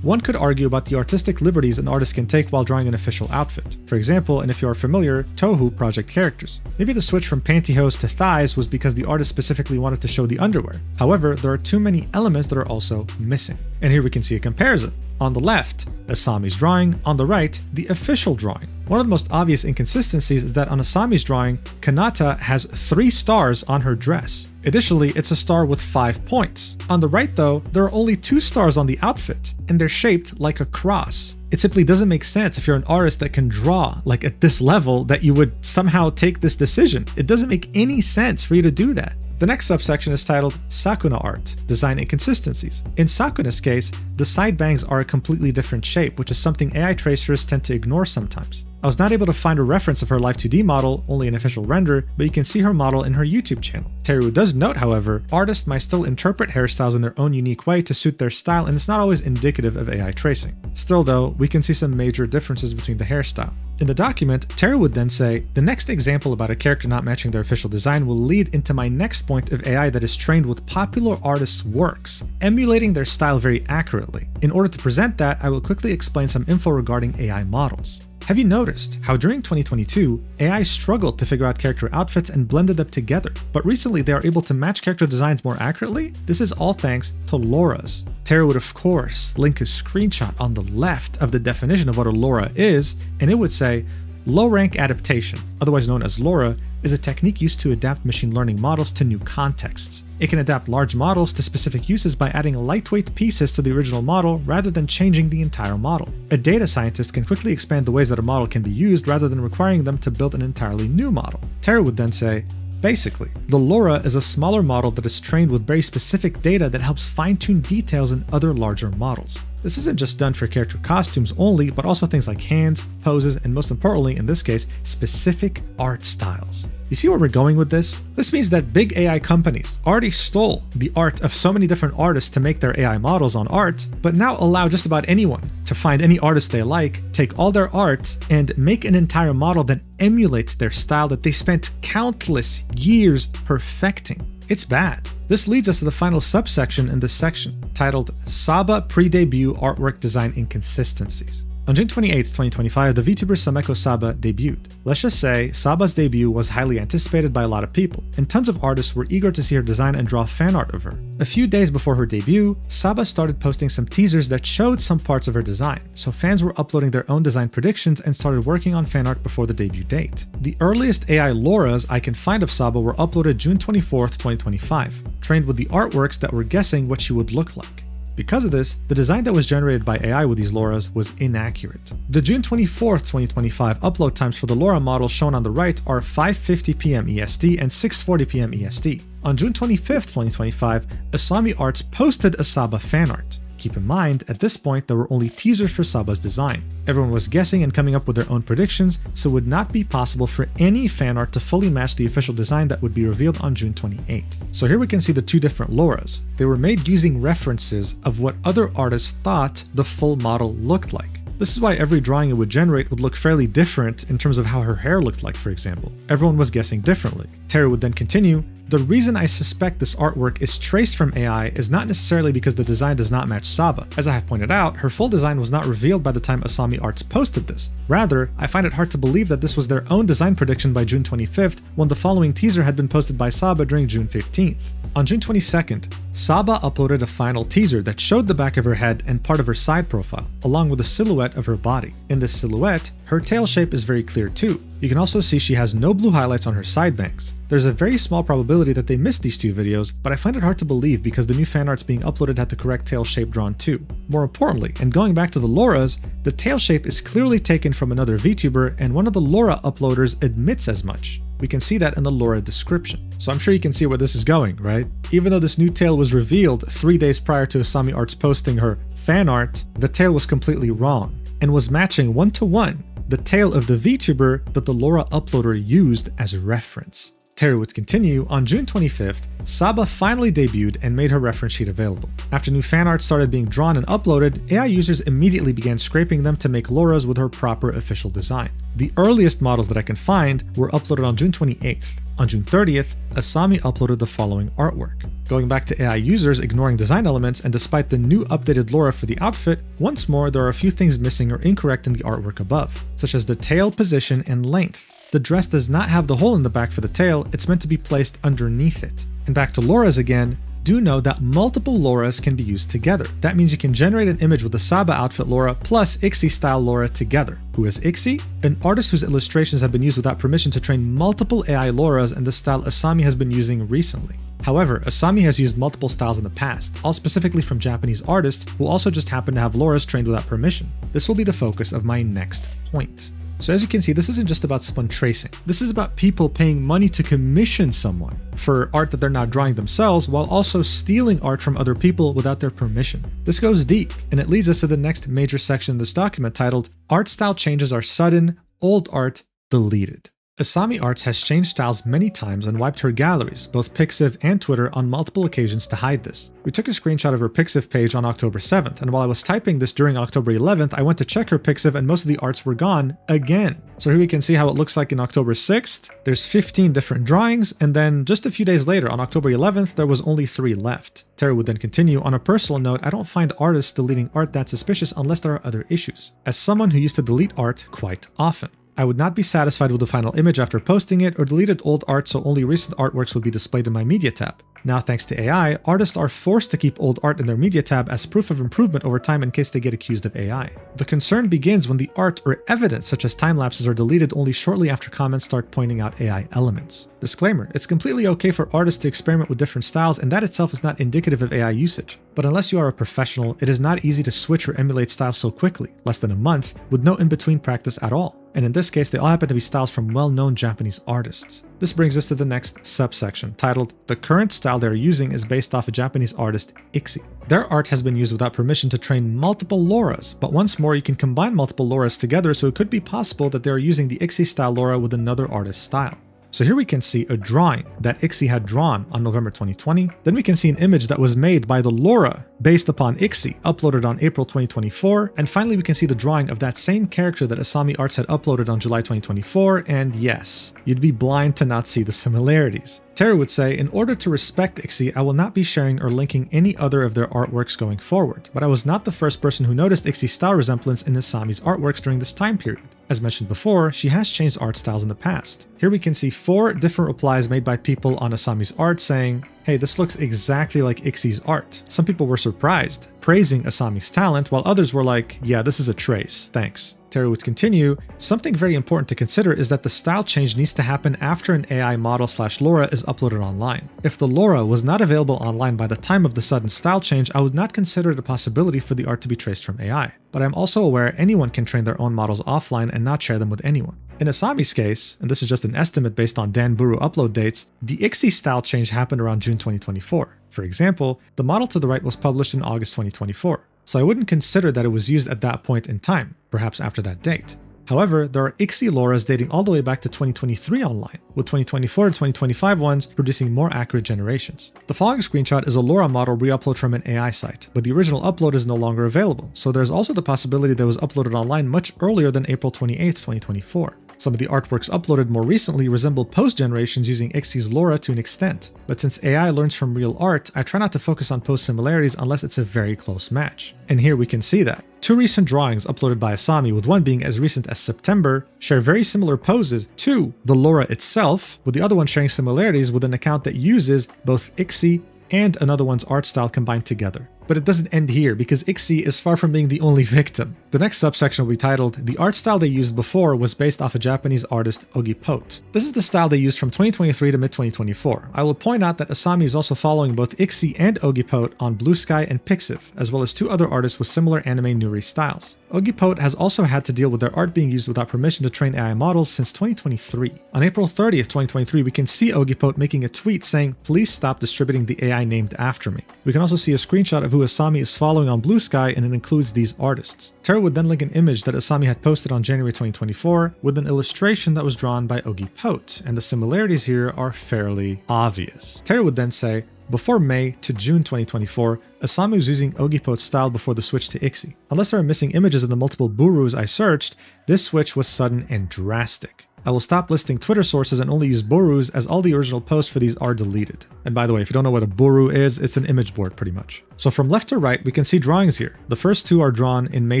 One could argue about the artistic liberties an artist can take while drawing an official outfit. For example, and if you are familiar, Touhou project characters. Maybe the switch from pantyhose to thighs was because the artist specifically wanted to show the underwear. However, there are too many elements that are also missing. And here we can see a comparison. On the left, Asami's drawing, on the right, the official drawing. One of the most obvious inconsistencies is that on Asami's drawing, Kanata has 3 stars on her dress. Additionally, it's a star with 5 points. On the right though, there are only 2 stars on the outfit, and they're shaped like a cross. It simply doesn't make sense if you're an artist that can draw like at this level that you would somehow take this decision. It doesn't make any sense for you to do that. The next subsection is titled Sakuna Art, Design Inconsistencies. In Sakuna's case, the side bangs are a completely different shape, which is something AI tracers tend to ignore sometimes. I was not able to find a reference of her Live 2D model, only an official render, but you can see her model in her YouTube channel. Teru does note, however, artists might still interpret hairstyles in their own unique way to suit their style, and it's not always indicative of AI tracing. Still though, we can see some major differences between the hairstyle. In the document, Teru would then say, the next example about a character not matching their official design will lead into my next point of AI that is trained with popular artists' works, emulating their style very accurately. In order to present that, I will quickly explain some info regarding AI models. Have you noticed how during 2022, AI struggled to figure out character outfits and blended them together, but recently they are able to match character designs more accurately? This is all thanks to LoRAs. Tara would of course link a screenshot on the left of the definition of what a LoRA is, and it would say, low-rank adaptation, otherwise known as LoRA, is a technique used to adapt machine learning models to new contexts. It can adapt large models to specific uses by adding lightweight pieces to the original model rather than changing the entire model. A data scientist can quickly expand the ways that a model can be used rather than requiring them to build an entirely new model. Tara would then say, basically, the LoRA is a smaller model that is trained with very specific data that helps fine-tune details in other larger models. This isn't just done for character costumes only, but also things like hands, poses, and most importantly, in this case, specific art styles. You see where we're going with this? This means that big AI companies already stole the art of so many different artists to make their AI models on art, but now allow just about anyone to find any artist they like, take all their art, and make an entire model that emulates their style that they spent countless years perfecting. It's bad. This leads us to the final subsection in this section, titled Saba Pre-Debut Artwork Design Inconsistencies. On June 28, 2025, the VTuber Sameko Saba debuted. Let's just say, Saba's debut was highly anticipated by a lot of people, and tons of artists were eager to see her design and draw fan art of her. A few days before her debut, Saba started posting some teasers that showed some parts of her design, so fans were uploading their own design predictions and started working on fan art before the debut date. The earliest AI LoRAs I can find of Saba were uploaded June 24, 2025, trained with the artworks that were guessing what she would look like. Because of this, the design that was generated by AI with these LoRAs was inaccurate. The June 24, 2025 upload times for the LoRA model shown on the right are 5:50 p.m. EST and 6:40 p.m. EST. On June 25, 2025, AsamiArts posted a Saba fan art. Keep in mind, at this point, there were only teasers for Saba's design. Everyone was guessing and coming up with their own predictions, so it would not be possible for any fan art to fully match the official design that would be revealed on June 28th. So here we can see the two different LoRAs. They were made using references of what other artists thought the full model looked like. This is why every drawing it would generate would look fairly different in terms of how her hair looked like, for example. Everyone was guessing differently. Terry would then continue, "The reason I suspect this artwork is traced from AI is not necessarily because the design does not match Saba. As I have pointed out, her full design was not revealed by the time AsamiArts posted this. Rather, I find it hard to believe that this was their own design prediction by June 25th, when the following teaser had been posted by Saba during June 15th. On June 22nd, Saba uploaded a final teaser that showed the back of her head and part of her side profile, along with a silhouette of her body. In this silhouette, her tail shape is very clear too. You can also see she has no blue highlights on her side bangs. There's a very small probability that they missed these two videos, but I find it hard to believe because the new fan arts being uploaded had the correct tail shape drawn too. More importantly, and going back to the Lauras, the tail shape is clearly taken from another VTuber, and one of the Laura uploaders admits as much. We can see that in the Laura description. So I'm sure you can see where this is going, right? Even though this new tail was revealed 3 days prior to AsamiArts posting her fan art, the tail was completely wrong and was matching 1-to-1 the tail of the VTuber that the Laura uploader used as reference. Terry would continue, on June 25th, Saba finally debuted and made her reference sheet available. After new fan art started being drawn and uploaded, AI users immediately began scraping them to make Laura's with her proper official design. The earliest models that I can find were uploaded on June 28th. On June 30th, Asami uploaded the following artwork. Going back to AI users ignoring design elements, and despite the new updated Laura for the outfit, once more there are a few things missing or incorrect in the artwork above, such as the tail position and length. The dress does not have the hole in the back for the tail, it's meant to be placed underneath it. And back to Laura's again, do know that multiple Lauras can be used together. That means you can generate an image with the Saba outfit Laura plus Ixi style Laura together. Who is Ixi? An artist whose illustrations have been used without permission to train multiple AI Lauras in the style Asami has been using recently. However, Asami has used multiple styles in the past, all specifically from Japanese artists who also just happen to have Lauras trained without permission. This will be the focus of my next point. So as you can see, this isn't just about someone tracing. This is about people paying money to commission someone for art that they're not drawing themselves, while also stealing art from other people without their permission. This goes deep, and it leads us to the next major section in this document titled, "Art Style Changes Are Sudden, Old Art Deleted." AsamiArts has changed styles many times and wiped her galleries, both Pixiv and Twitter, on multiple occasions to hide this. We took a screenshot of her Pixiv page on October 7th, and while I was typing this during October 11th, I went to check her Pixiv and most of the arts were gone again. So here we can see how it looks like in October 6th. There's 15 different drawings, and then just a few days later, on October 11th, there was only 3 left. Terry would then continue, "On a personal note, I don't find artists deleting art that suspicious unless there are other issues. As someone who used to delete art quite often, I would not be satisfied with the final image after posting it, or deleted old art so only recent artworks would be displayed in my media tab. Now, thanks to AI, artists are forced to keep old art in their media tab as proof of improvement over time in case they get accused of AI. The concern begins when the art or evidence such as time lapses are deleted only shortly after comments start pointing out AI elements. Disclaimer, it's completely okay for artists to experiment with different styles, and that itself is not indicative of AI usage. But unless you are a professional, it is not easy to switch or emulate styles so quickly, less than a month, with no in-between practice at all. And in this case, they all happen to be styles from well-known Japanese artists. This brings us to the next subsection, titled, "The current style they're using is based off a Japanese artist, Ixi. Their art has been used without permission to train multiple Lauras, but once more you can combine multiple Lauras together, so it could be possible that they are using the Ixi style Laura with another artist's style." So here we can see a drawing that Ixi had drawn on November 2020. Then we can see an image that was made by the Laura based upon Ixi, uploaded on April 2024. And finally, we can see the drawing of that same character that AsamiArts had uploaded on July 2024. And yes, you'd be blind to not see the similarities. Terry would say, "In order to respect Ixi, I will not be sharing or linking any other of their artworks going forward, but I was not the first person who noticed Ixi's style resemblance in Asami's artworks during this time period. As mentioned before, she has changed art styles in the past." Here we can see 4 different replies made by people on Asami's art saying, "Hey, this looks exactly like Ixi's art." Some people were surprised, praising Asami's talent, while others were like, "Yeah, this is a trace, thanks." Terry would continue, "Something very important to consider is that the style change needs to happen after an AI model / Laura is uploaded online. If the Laura was not available online by the time of the sudden style change, I would not consider it a possibility for the art to be traced from AI. But I'm also aware anyone can train their own models offline and not share them with anyone. In Asami's case, and this is just an estimate based on Dan Buru upload dates, the Ixi style change happened around June 2024. For example, the model to the right was published in August 2024. So I wouldn't consider that it was used at that point in time, perhaps after that date. However, there are Ixi Lauras dating all the way back to 2023 online, with 2024 to 2025 ones producing more accurate generations. The following screenshot is a Laura model re-upload from an AI site, but the original upload is no longer available, so there's also the possibility that it was uploaded online much earlier than April 28, 2024. Some of the artworks uploaded more recently resemble post generations using Ixi's LoRa to an extent, but since AI learns from real art, I try not to focus on post similarities unless it's a very close match. And here we can see that. Two recent drawings uploaded by Asami, with one being as recent as September, share very similar poses to the LoRa itself, with the other one sharing similarities with an account that uses both Ixi and another one's art style combined together. But it doesn't end here, because Ixi is far from being the only victim. The next subsection will be titled, "The art style they used before was based off a Japanese artist Ogipote." This is the style they used from 2023 to mid-2024. I will point out that Asami is also following both Ixi and Ogipote on Blue Sky and Pixiv, as well as two other artists with similar anime Nuri styles. Ogipote has also had to deal with their art being used without permission to train AI models since 2023. On April 30th, 2023, we can see Ogipote making a tweet saying, "Please stop distributing the AI named after me." We can also see a screenshot of who Asami is following on Blue Sky, and it includes these artists. Teru would then link an image that Asami had posted on January 2024 with an illustration that was drawn by Ogipote, and the similarities here are fairly obvious. Teru would then say, "Before May to June 2024, Asami was using Ogipote's style before the switch to Ixi. Unless there are missing images in the multiple Burus I searched, this switch was sudden and drastic. I will stop listing Twitter sources and only use Burus, as all the original posts for these are deleted." And by the way, if you don't know what a Buru is, it's an image board pretty much. So from left to right, we can see drawings here. The first two are drawn in May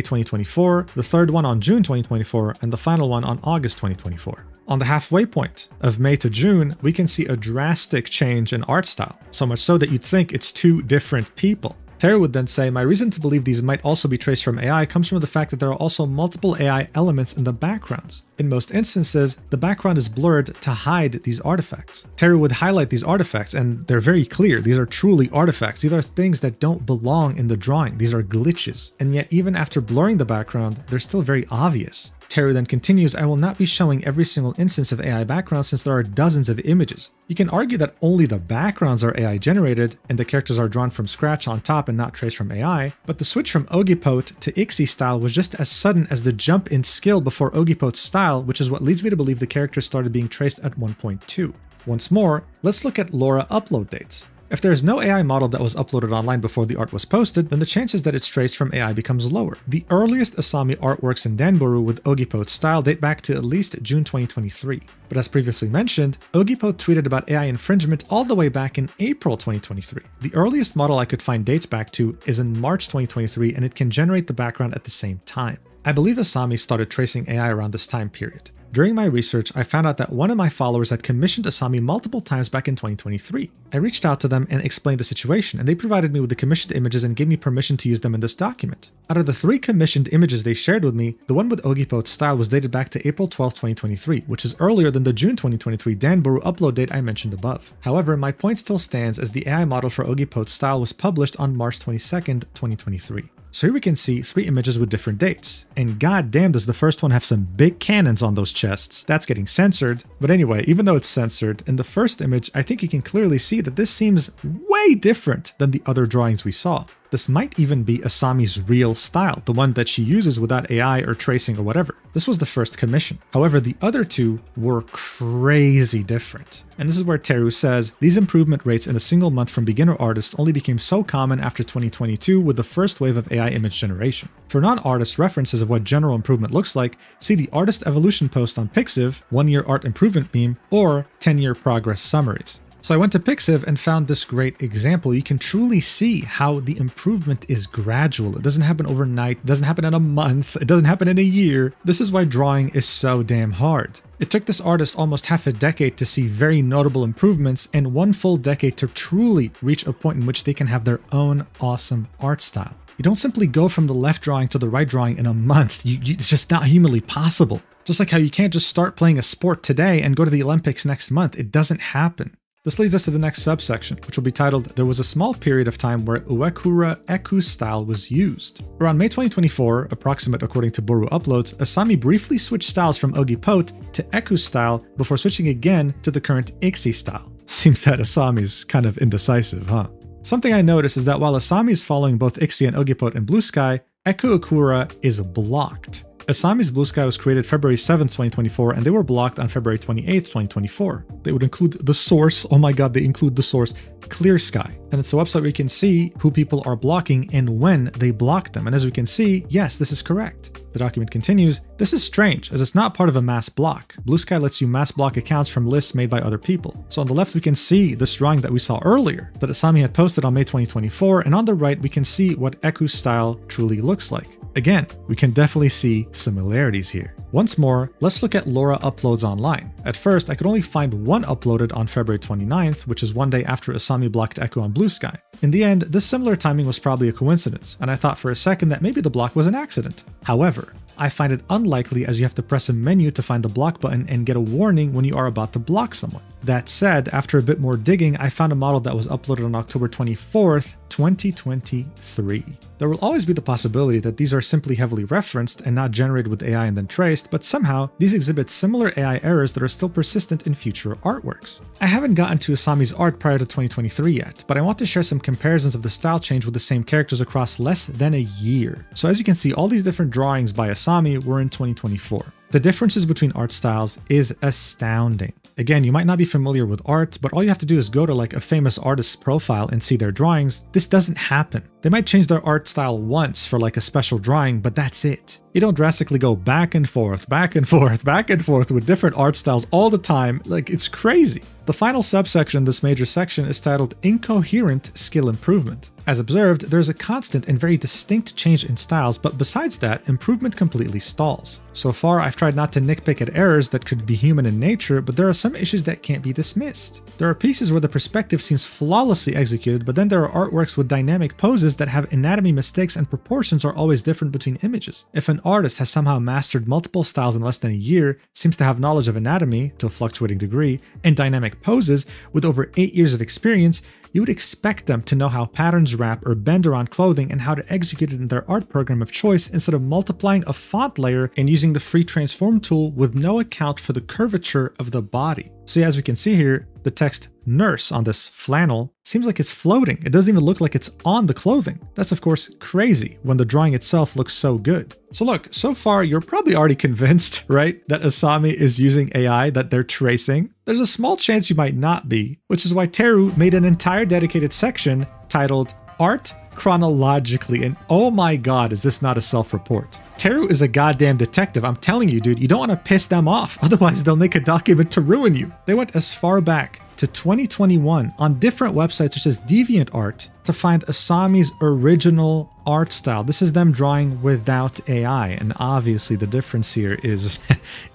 2024, the third one on June 2024, and the final one on August 2024. On the halfway point of May to June, we can see a drastic change in art style, so much so that you'd think it's two different people. Teru would then say, "My reason to believe these might also be traced from AI comes from the fact that there are also multiple AI elements in the backgrounds. In most instances, the background is blurred to hide these artifacts." Teru would highlight these artifacts, and they're very clear. These are truly artifacts. These are things that don't belong in the drawing. These are glitches. And yet, even after blurring the background, they're still very obvious. Teru then continues, "I will not be showing every single instance of AI background since there are dozens of images. You can argue that only the backgrounds are AI generated and the characters are drawn from scratch on top and not traced from AI, but the switch from Ogipote to Ixi style was just as sudden as the jump in skill before Ogipote's style, which is what leads me to believe the characters started being traced at 1.2. Once more, let's look at LoRa upload dates. If there is no AI model that was uploaded online before the art was posted, then the chances that it's traced from AI becomes lower. The earliest Asami artworks in Danburu with Ogipote's style date back to at least June 2023. But as previously mentioned, Ogipote tweeted about AI infringement all the way back in April 2023. The earliest model I could find dates back to is in March 2023, and it can generate the background at the same time. I believe Asami started tracing AI around this time period. During my research, I found out that one of my followers had commissioned Asami multiple times back in 2023. I reached out to them and explained the situation, and they provided me with the commissioned images and gave me permission to use them in this document. Out of the 3 commissioned images they shared with me, the one with Ogipote's style was dated back to April 12, 2023, which is earlier than the June 2023 Danburu upload date I mentioned above. However, my point still stands, as the AI model for Ogipote's style was published on March 22, 2023. So here we can see 3 images with different dates, and goddamn does the first one have some big cannons on those chests. That's getting censored. But anyway, even though it's censored, in the first image, I think you can clearly see that this seems way different than the other drawings we saw. This might even be Asami's real style, the one that she uses without AI or tracing or whatever. This was the first commission. However, the other 2 were crazy different. And this is where Teru says, "These improvement rates in a single month from beginner artists only became so common after 2022 with the first wave of AI image generation. For non-artist references of what general improvement looks like, see the artist evolution post on Pixiv, 1-year art improvement meme, or 10-year progress summaries." So I went to Pixiv and found this great example. You can truly see how the improvement is gradual. It doesn't happen overnight, it doesn't happen in a month, it doesn't happen in a year. This is why drawing is so damn hard. It took this artist almost half a decade to see very notable improvements, and 1 full decade to truly reach a point in which they can have their own awesome art style. You don't simply go from the left drawing to the right drawing in a month. It's just not humanly possible. Just like how you can't just start playing a sport today and go to the Olympics next month. It doesn't happen. This leads us to the next subsection, which will be titled, "There was a small period of time where WOOOHOOOO style was used." Around May 2024, approximate according to Boru uploads, Asami briefly switched styles from Ogipote to Eku style before switching again to the current Ixi style. Seems that Asami's kind of indecisive, huh? Something I noticed is that while Asami is following both Ixi and Ogipote in Blue Sky, Eku Akura is blocked. Asami's Blue Sky was created February 7th, 2024, and they were blocked on February 28th, 2024. They would include the source, oh my god, they include the source, Clear Sky. And it's a website where you can see who people are blocking and when they blocked them. And as we can see, yes, this is correct. The document continues, this is strange, as it's not part of a mass block. Blue Sky lets you mass block accounts from lists made by other people. So on the left, we can see this drawing that we saw earlier that Asami had posted on May 2024, and on the right, we can see what Eku's style truly looks like. Again, we can definitely see similarities here. Once more, let's look at Laura uploads online. At first, I could only find one uploaded on February 29th, which is one day after Asami blocked Eku on Blue Sky. In the end, this similar timing was probably a coincidence, and I thought for a second that maybe the block was an accident. However, I find it unlikely as you have to press a menu to find the block button and get a warning when you are about to block someone. That said, after a bit more digging, I found a model that was uploaded on October 24th, 2023. There will always be the possibility that these are simply heavily referenced and not generated with AI and then traced, but somehow these exhibit similar AI errors that are still persistent in future artworks. I haven't gotten to Asami's art prior to 2023 yet, but I want to share some comparisons of the style change with the same characters across less than a year. So as you can see, all these different drawings by Asami were in 2024. The differences between art styles is astounding. Again, you might not be familiar with art, but all you have to do is go to like a famous artist's profile and see their drawings. This doesn't happen. They might change their art style once for like a special drawing, but that's it. You don't drastically go back and forth, back and forth, back and forth with different art styles all the time. Like, it's crazy. The final subsection in this major section is titled Incoherent Skill Improvement. As observed, there's a constant and very distinct change in styles, but besides that, improvement completely stalls. So far, I've tried not to nitpick at errors that could be human in nature, but there are some issues that can't be dismissed. There are pieces where the perspective seems flawlessly executed, but then there are artworks with dynamic poses that have anatomy mistakes and proportions are always different between images. If an artist has somehow mastered multiple styles in less than a year, seems to have knowledge of anatomy, to a fluctuating degree, and dynamic poses with over 8 years of experience, you would expect them to know how patterns wrap or bend around clothing and how to execute it in their art program of choice instead of multiplying a font layer and using the free transform tool with no account for the curvature of the body. So yeah, as we can see here, the text nurse on this flannel seems like it's floating. It doesn't even look like it's on the clothing. That's of course crazy when the drawing itself looks so good. So look, so far you're probably already convinced, right, that Asami is using AI that they're tracing. There's a small chance you might not be, which is why Teru made an entire dedicated section titled Art Chronologically, and oh my god, is this not a self-report? Teru is a goddamn detective. I'm telling you, dude, you don't want to piss them off, otherwise they'll make a document to ruin you. They went as far back to 2021 on different websites such as DeviantArt to find Asami's original art style. This is them drawing without AI, and obviously the difference here is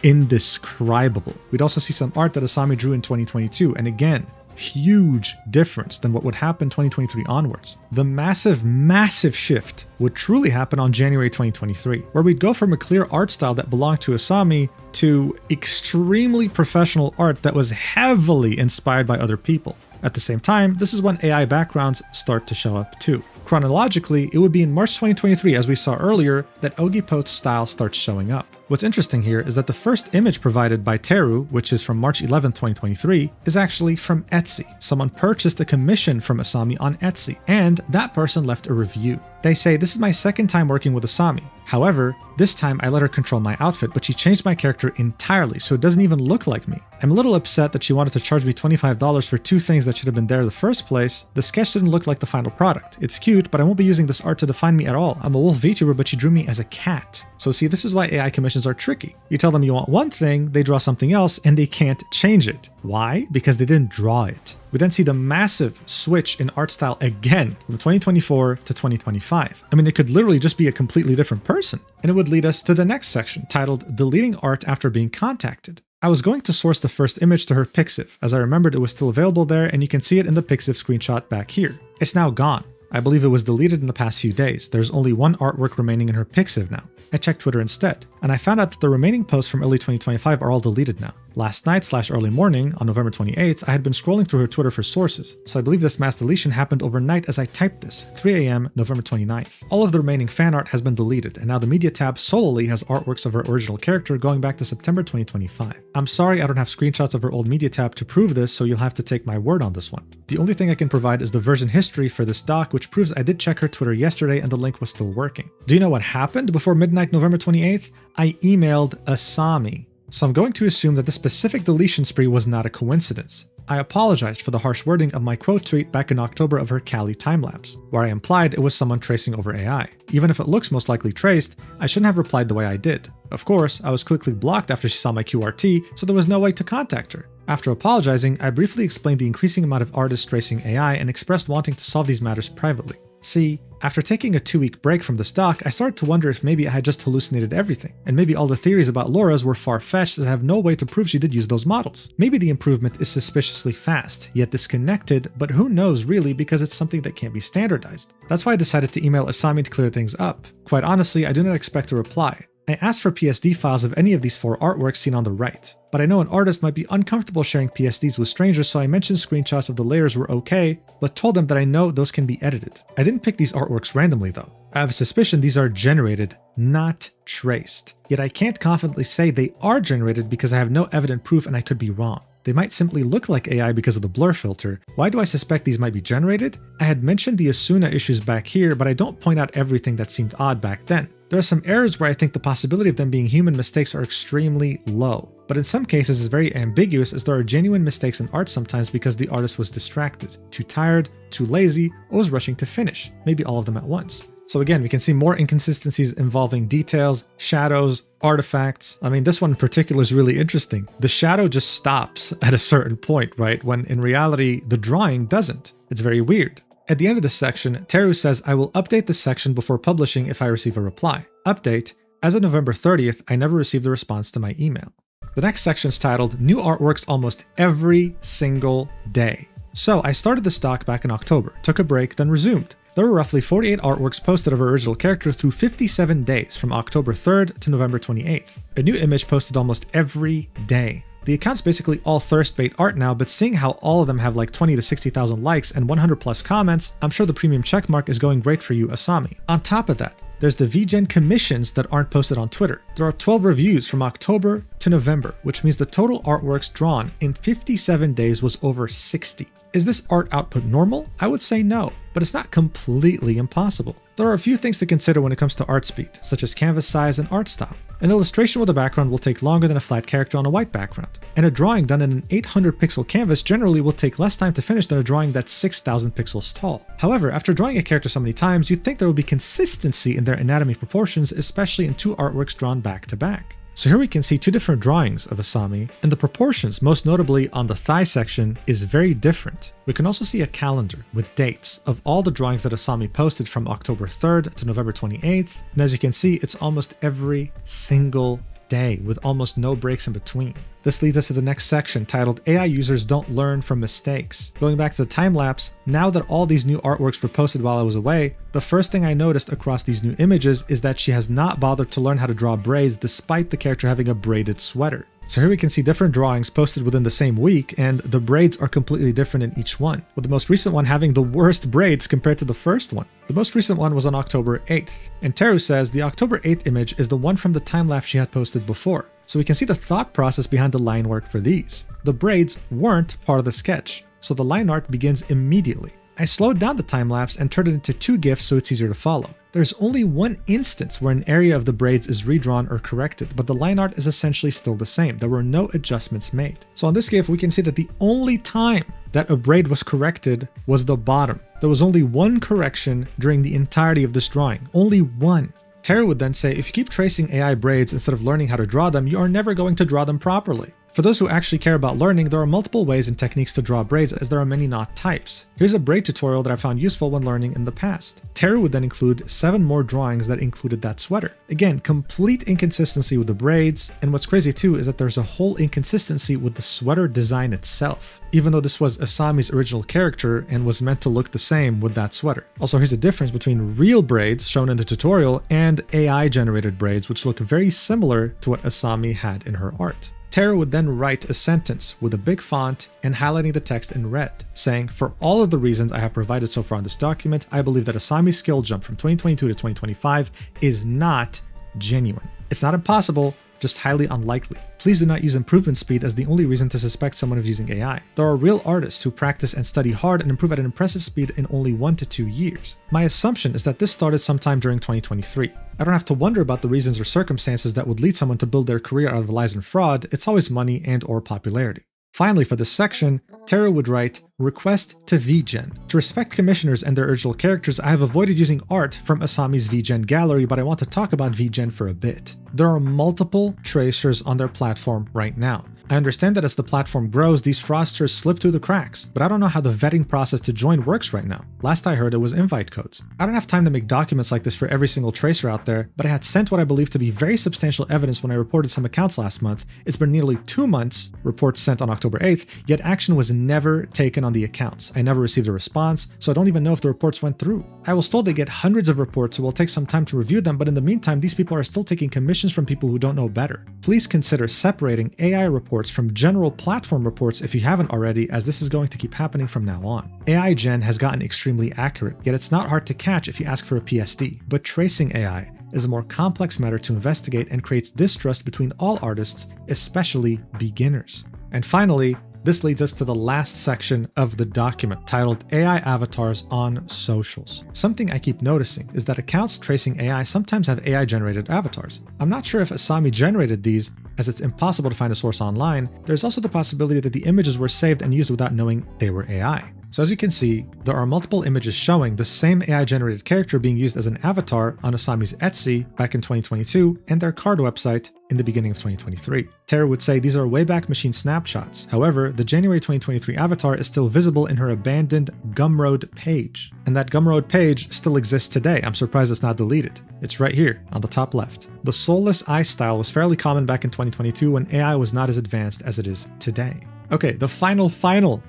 indescribable. We'd also see some art that Asami drew in 2022, and again, huge difference than what would happen 2023 onwards. The massive shift would truly happen on January 2023, where we'd go from a clear art style that belonged to Asami to extremely professional art that was heavily inspired by other people. At the same time, this is when AI backgrounds start to show up too. Chronologically, it would be in March 2023, as we saw earlier, that Ogipot's style starts showing up. What's interesting here is that the first image provided by Teru, which is from March 11, 2023, is actually from Etsy. Someone purchased a commission from Asami on Etsy, and that person left a review. They say, "This is my second time working with Asami. However, this time I let her control my outfit, but she changed my character entirely, so it doesn't even look like me. I'm a little upset that she wanted to charge me $25 for two things that should have been there in the first place. The sketch didn't look like the final product. It's cute, but I won't be using this art to define me at all. I'm a wolf VTuber, but she drew me as a cat." So see, this is why AI commissions are tricky. You tell them you want one thing, they draw something else, and they can't change it. Why? Because they didn't draw it. We then see the massive switch in art style again from 2024 to 2025. I mean, it could literally just be a completely different person. And it would lead us to the next section titled Deleting Art After Being Contacted. I was going to source the first image to her Pixiv, as I remembered it was still available there, and you can see it in the Pixiv screenshot back here. It's now gone. I believe it was deleted in the past few days. There's only one artwork remaining in her Pixiv now. I checked Twitter instead, and I found out that the remaining posts from early 2025 are all deleted now. Last night/early morning, on November 28th, I had been scrolling through her Twitter for sources, so I believe this mass deletion happened overnight as I typed this, 3 AM, November 29th. All of the remaining fan art has been deleted, and now the media tab solely has artworks of her original character going back to September 2025. I'm sorry I don't have screenshots of her old media tab to prove this, so you'll have to take my word on this one. The only thing I can provide is the version history for this doc, which proves I did check her Twitter yesterday and the link was still working. Do you know what happened before midnight November 28th? I emailed Asami. So I'm going to assume that this specific deletion spree was not a coincidence. I apologized for the harsh wording of my quote tweet back in October of her Cali timelapse, where I implied it was someone tracing over AI. Even if it looks most likely traced, I shouldn't have replied the way I did. Of course, I was quickly blocked after she saw my QRT, so there was no way to contact her. After apologizing, I briefly explained the increasing amount of artists tracing AI and expressed wanting to solve these matters privately. See, after taking a 2-week break from this doc, I started to wonder if maybe I had just hallucinated everything, and maybe all the theories about Laura's were far-fetched as I have no way to prove she did use those models. Maybe the improvement is suspiciously fast, yet disconnected, but who knows really because it's something that can't be standardized. That's why I decided to email Asami to clear things up. Quite honestly, I do not expect a reply. I asked for PSD files of any of these 4 artworks seen on the right, but I know an artist might be uncomfortable sharing PSDs with strangers, so I mentioned screenshots of the layers were okay, but told them that I know those can be edited. I didn't pick these artworks randomly though. I have a suspicion these are generated, not traced. Yet I can't confidently say they are generated because I have no evident proof and I could be wrong. They might simply look like AI because of the blur filter. Why do I suspect these might be generated? I had mentioned the Asuna issues back here, but I don't point out everything that seemed odd back then. There are some errors where I think the possibility of them being human mistakes are extremely low, but in some cases it's very ambiguous as there are genuine mistakes in art sometimes because the artist was distracted, too tired, too lazy, or was rushing to finish, maybe all of them at once. So again, we can see more inconsistencies involving details, shadows, artifacts. I mean, this one in particular is really interesting. The shadow just stops at a certain point, right? When in reality, the drawing doesn't. It's very weird. At the end of this section, Teru says, I will update this section before publishing if I receive a reply. Update, as of November 30th, I never received a response to my email. The next section is titled, New Artworks Almost Every Single Day. So I started the stock back in October, took a break, then resumed. There were roughly 48 artworks posted of her original character through 57 days from October 3rd to November 28th. A new image posted almost every day. The account's basically all thirst bait art now, but seeing how all of them have like 20 to 60,000 likes and 100 plus comments, I'm sure the premium checkmark is going great for you, Asami. On top of that, there's the VGen commissions that aren't posted on Twitter. There are 12 reviews from October to November, which means the total artworks drawn in 57 days was over 60. Is this art output normal? I would say no, but it's not completely impossible. There are a few things to consider when it comes to art speed, such as canvas size and art style. An illustration with a background will take longer than a flat character on a white background, and a drawing done in an 800 pixel canvas generally will take less time to finish than a drawing that's 6,000 pixels tall. However, after drawing a character so many times, you'd think there would be consistency in their anatomy proportions, especially in 2 artworks drawn back to back. So here we can see 2 different drawings of Asami, and the proportions, most notably on the thigh section, is very different. We can also see a calendar with dates of all the drawings that Asami posted from October 3rd to November 28th, and as you can see, it's almost every single day with almost no breaks in between. This leads us to the next section titled AI Users Don't Learn from Mistakes. Going back to the time lapse, now that all these new artworks were posted while I was away, the first thing I noticed across these new images is that she has not bothered to learn how to draw braids despite the character having a braided sweater. So here we can see different drawings posted within the same week, and the braids are completely different in each one, with the most recent one having the worst braids compared to the first one. The most recent one was on October 8th, and Teru says the October 8th image is the one from the time-lapse she had posted before. So we can see the thought process behind the line work for these. The braids weren't part of the sketch, so the line art begins immediately. I slowed down the time-lapse and turned it into 2 GIFs so it's easier to follow. There's only one instance where an area of the braids is redrawn or corrected, but the line art is essentially still the same. There were no adjustments made. So on this GIF, we can see that the only time that a braid was corrected was the bottom. There was only one correction during the entirety of this drawing. Only one. Teru would then say, if you keep tracing AI braids instead of learning how to draw them, you are never going to draw them properly. For those who actually care about learning, there are multiple ways and techniques to draw braids as there are many knot types. Here's a braid tutorial that I found useful when learning in the past. Teru would then include 7 more drawings that included that sweater. Again, complete inconsistency with the braids, and what's crazy too is that there's a whole inconsistency with the sweater design itself, even though this was Asami's original character and was meant to look the same with that sweater. Also, here's a difference between real braids shown in the tutorial and AI generated braids, which look very similar to what Asami had in her art. Tara would then write a sentence with a big font and highlighting the text in red, saying, "For all of the reasons I have provided so far in this document, I believe that Asami's skill jump from 2022 to 2025 is not genuine. It's not impossible, just highly unlikely. Please do not use improvement speed as the only reason to suspect someone of using AI. There are real artists who practice and study hard and improve at an impressive speed in only 1 to 2 years. My assumption is that this started sometime during 2023. I don't have to wonder about the reasons or circumstances that would lead someone to build their career out of lies and fraud. It's always money and or popularity." Finally, for this section, Tara would write, "Request to VGen. To respect commissioners and their original characters, I have avoided using art from Asami's VGen gallery, but I want to talk about VGen for a bit. There are multiple tracers on their platform right now. I understand that as the platform grows, these fraudsters slip through the cracks, but I don't know how the vetting process to join works right now. Last I heard, it was invite codes. I don't have time to make documents like this for every single tracer out there, but I had sent what I believe to be very substantial evidence when I reported some accounts last month. It's been nearly 2 months, reports sent on October 8th, yet action was never taken on the accounts. I never received a response, so I don't even know if the reports went through. I was told they get hundreds of reports, so it will take some time to review them, but in the meantime, these people are still taking commissions from people who don't know better. Please consider separating AI reports from general platform reports if you haven't already, as this is going to keep happening from now on. AI gen has gotten extremely accurate, yet it's not hard to catch if you ask for a PSD, but tracing AI is a more complex matter to investigate and creates distrust between all artists, especially beginners." And finally, this leads us to the last section of the document, titled AI Avatars on Socials. Something I keep noticing is that accounts tracing AI sometimes have AI-generated avatars. I'm not sure if Asami generated these, as it's impossible to find a source online. There's also the possibility that the images were saved and used without knowing they were AI. So as you can see, there are multiple images showing the same AI-generated character being used as an avatar on Asami's Etsy back in 2022 and their card website in the beginning of 2023. Tara would say these are Wayback Machine snapshots. However, the January 2023 avatar is still visible in her abandoned Gumroad page. And that Gumroad page still exists today. I'm surprised it's not deleted. It's right here on the top left. The soulless eye style was fairly common back in 2022 when AI was not as advanced as it is today. Okay, the final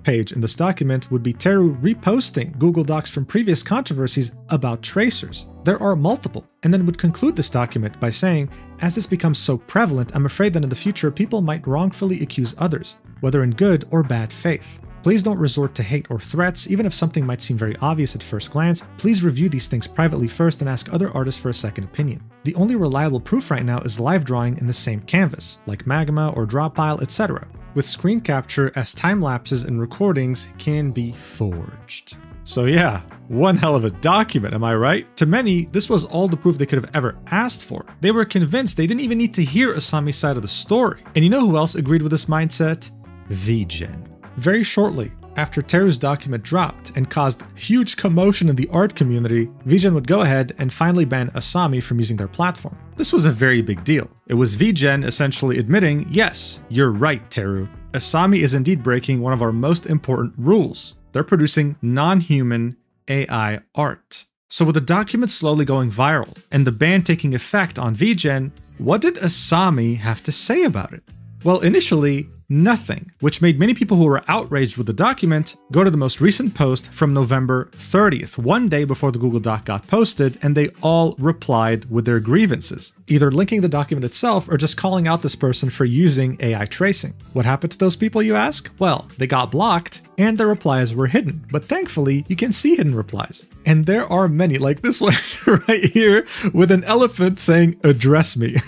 page in this document would be Teru reposting Google Docs from previous controversies about tracers. There are multiple, and then would conclude this document by saying, "As this becomes so prevalent, I'm afraid that in the future people might wrongfully accuse others, whether in good or bad faith. Please don't resort to hate or threats, even if something might seem very obvious at first glance. Please review these things privately first and ask other artists for a second opinion. The only reliable proof right now is live drawing in the same canvas, like Magma or Drawpile, etc., with screen capture as time lapses and recordings can be forged." So yeah, one hell of a document, am I right? To many, this was all the proof they could have ever asked for. They were convinced they didn't even need to hear Asami's side of the story. And you know who else agreed with this mindset? VGen. Very shortly after Teru's document dropped and caused huge commotion in the art community, VGen would go ahead and finally ban Asami from using their platform. This was a very big deal. It was VGen essentially admitting, yes, you're right, Teru. Asami is indeed breaking one of our most important rules. They're producing non-human AI art. So with the document slowly going viral and the ban taking effect on VGen, what did Asami have to say about it? Well, initially, nothing, which made many people who were outraged with the document go to the most recent post from November 30th, one day before the Google Doc got posted, and they all replied with their grievances, either linking the document itself or just calling out this person for using AI tracing. What happened to those people, you ask? Well, they got blocked and their replies were hidden, but thankfully you can see hidden replies. And there are many, like this one right here with an elephant saying, "Address me."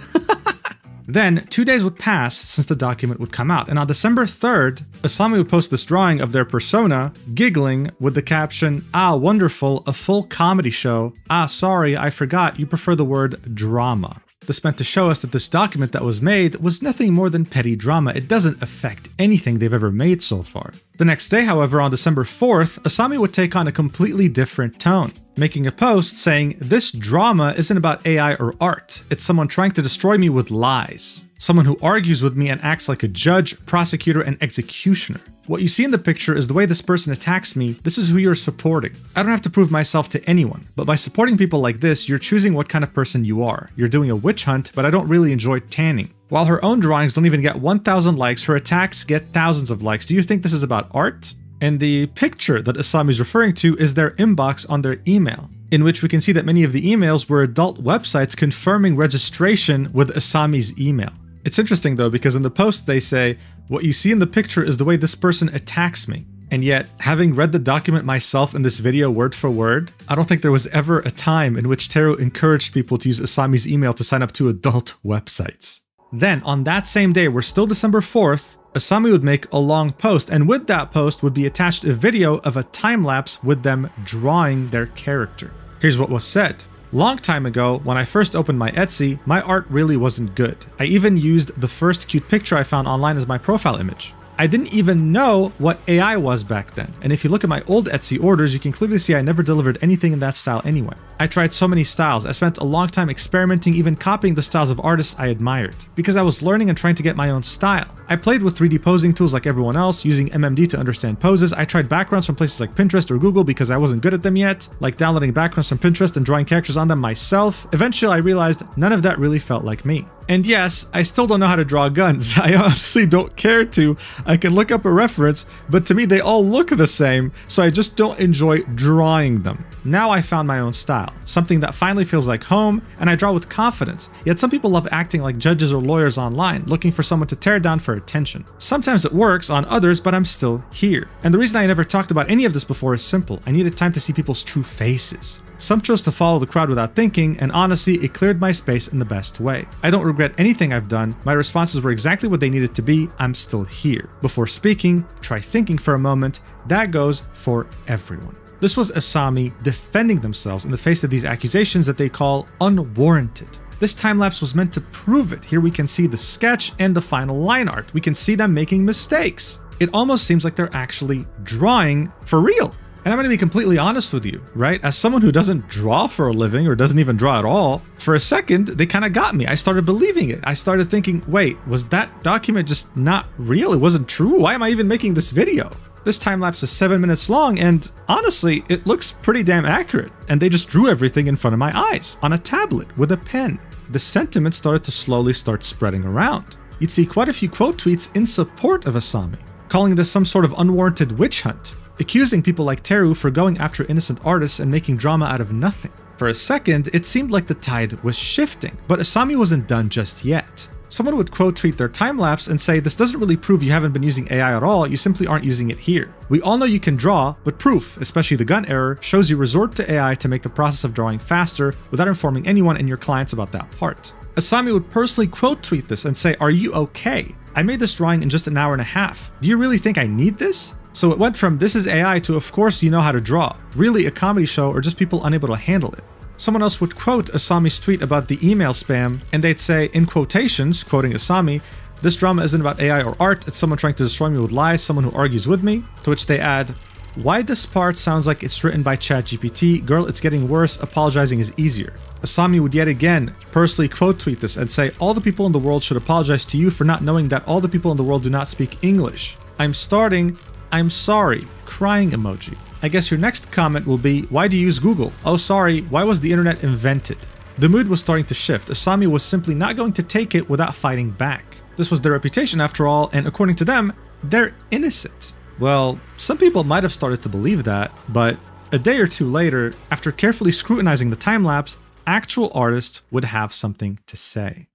Then, 2 days would pass since the document would come out, and on December 3rd, Asami would post this drawing of their persona, giggling with the caption, "Ah, wonderful, a full comedy show. Ah, sorry, I forgot, you prefer the word drama." This meant to show us that this document that was made was nothing more than petty drama. It doesn't affect anything they've ever made so far. The next day, however, on December 4th, Asami would take on a completely different tone, making a post saying, "This drama isn't about AI or art. It's someone trying to destroy me with lies. Someone who argues with me and acts like a judge, prosecutor, and executioner. What you see in the picture is the way this person attacks me. This is who you're supporting. I don't have to prove myself to anyone, but by supporting people like this, you're choosing what kind of person you are. You're doing a witch hunt, but I don't really enjoy tanning." While her own drawings don't even get 1,000 likes, her attacks get thousands of likes. Do you think this is about art? And the picture that Asami is referring to is their inbox on their email, in which we can see that many of the emails were adult websites confirming registration with Asami's email. It's interesting though, because in the post they say, what you see in the picture is the way this person attacks me. And yet, having read the document myself in this video word for word, I don't think there was ever a time in which Teru encouraged people to use Asami's email to sign up to adult websites. Then, on that same day, we're still December 4th, Asami would make a long post, and with that post would be attached a video of a time-lapse with them drawing their character. Here's what was said. Long time ago, when I first opened my Etsy, my art really wasn't good. I even used the first cute picture I found online as my profile image. I didn't even know what AI was back then, and if you look at my old Etsy orders, you can clearly see I never delivered anything in that style anyway. I tried so many styles, I spent a long time experimenting, even copying the styles of artists I admired, because I was learning and trying to get my own style. I played with 3D posing tools like everyone else, using MMD to understand poses. I tried backgrounds from places like Pinterest or Google because I wasn't good at them yet, like downloading backgrounds from Pinterest and drawing characters on them myself. Eventually I realized none of that really felt like me. And yes, I still don't know how to draw guns. I honestly don't care to. I can look up a reference, but to me they all look the same, so I just don't enjoy drawing them. Now I found my own style, something that finally feels like home, and I draw with confidence. Yet some people love acting like judges or lawyers online, looking for someone to tear down for attention. Sometimes it works on others, but I'm still here. And the reason I never talked about any of this before is simple. I needed time to see people's true faces. Some chose to follow the crowd without thinking, and honestly, it cleared my space in the best way. I don't regret anything I've done. My responses were exactly what they needed to be. I'm still here. Before speaking, try thinking for a moment. That goes for everyone. This was Asami defending themselves in the face of these accusations that they call unwarranted. This time-lapse was meant to prove it. Here we can see the sketch and the final line art. We can see them making mistakes. It almost seems like they're actually drawing for real. And I'm going to be completely honest with you, right? As someone who doesn't draw for a living or doesn't even draw at all, for a second, they kind of got me. I started believing it. I started thinking, wait, was that document just not real? It wasn't true? Why am I even making this video? This time-lapse is 7 minutes long, and honestly, it looks pretty damn accurate. And they just drew everything in front of my eyes on a tablet with a pen. The sentiment started to slowly start spreading around. You'd see quite a few quote tweets in support of Asami, calling this some sort of unwarranted witch hunt, accusing people like Teru for going after innocent artists and making drama out of nothing. For a second, it seemed like the tide was shifting, but Asami wasn't done just yet. Someone would quote tweet their time-lapse and say, this doesn't really prove you haven't been using AI at all, you simply aren't using it here. We all know you can draw, but proof, especially the gun error, shows you resort to AI to make the process of drawing faster without informing anyone and your clients about that part. Asami would personally quote tweet this and say, are you okay? I made this drawing in just an hour and a half. Do you really think I need this? So it went from this is AI to of course you know how to draw, really a comedy show or just people unable to handle it. Someone else would quote Asami's tweet about the email spam, and they'd say, in quotations, quoting Asami, this drama isn't about AI or art, it's someone trying to destroy me with lies, someone who argues with me, to which they add, why this part sounds like it's written by ChatGPT, girl, it's getting worse, apologizing is easier. Asami would yet again personally quote tweet this and say, all the people in the world should apologize to you for not knowing that all the people in the world do not speak English. I'm sorry, crying emoji. I guess your next comment will be, why do you use Google? Oh sorry, why was the internet invented? The mood was starting to shift. Asami was simply not going to take it without fighting back. This was their reputation after all, and according to them, they're innocent. Well, some people might have started to believe that, but a day or two later, after carefully scrutinizing the time-lapse, actual artists would have something to say.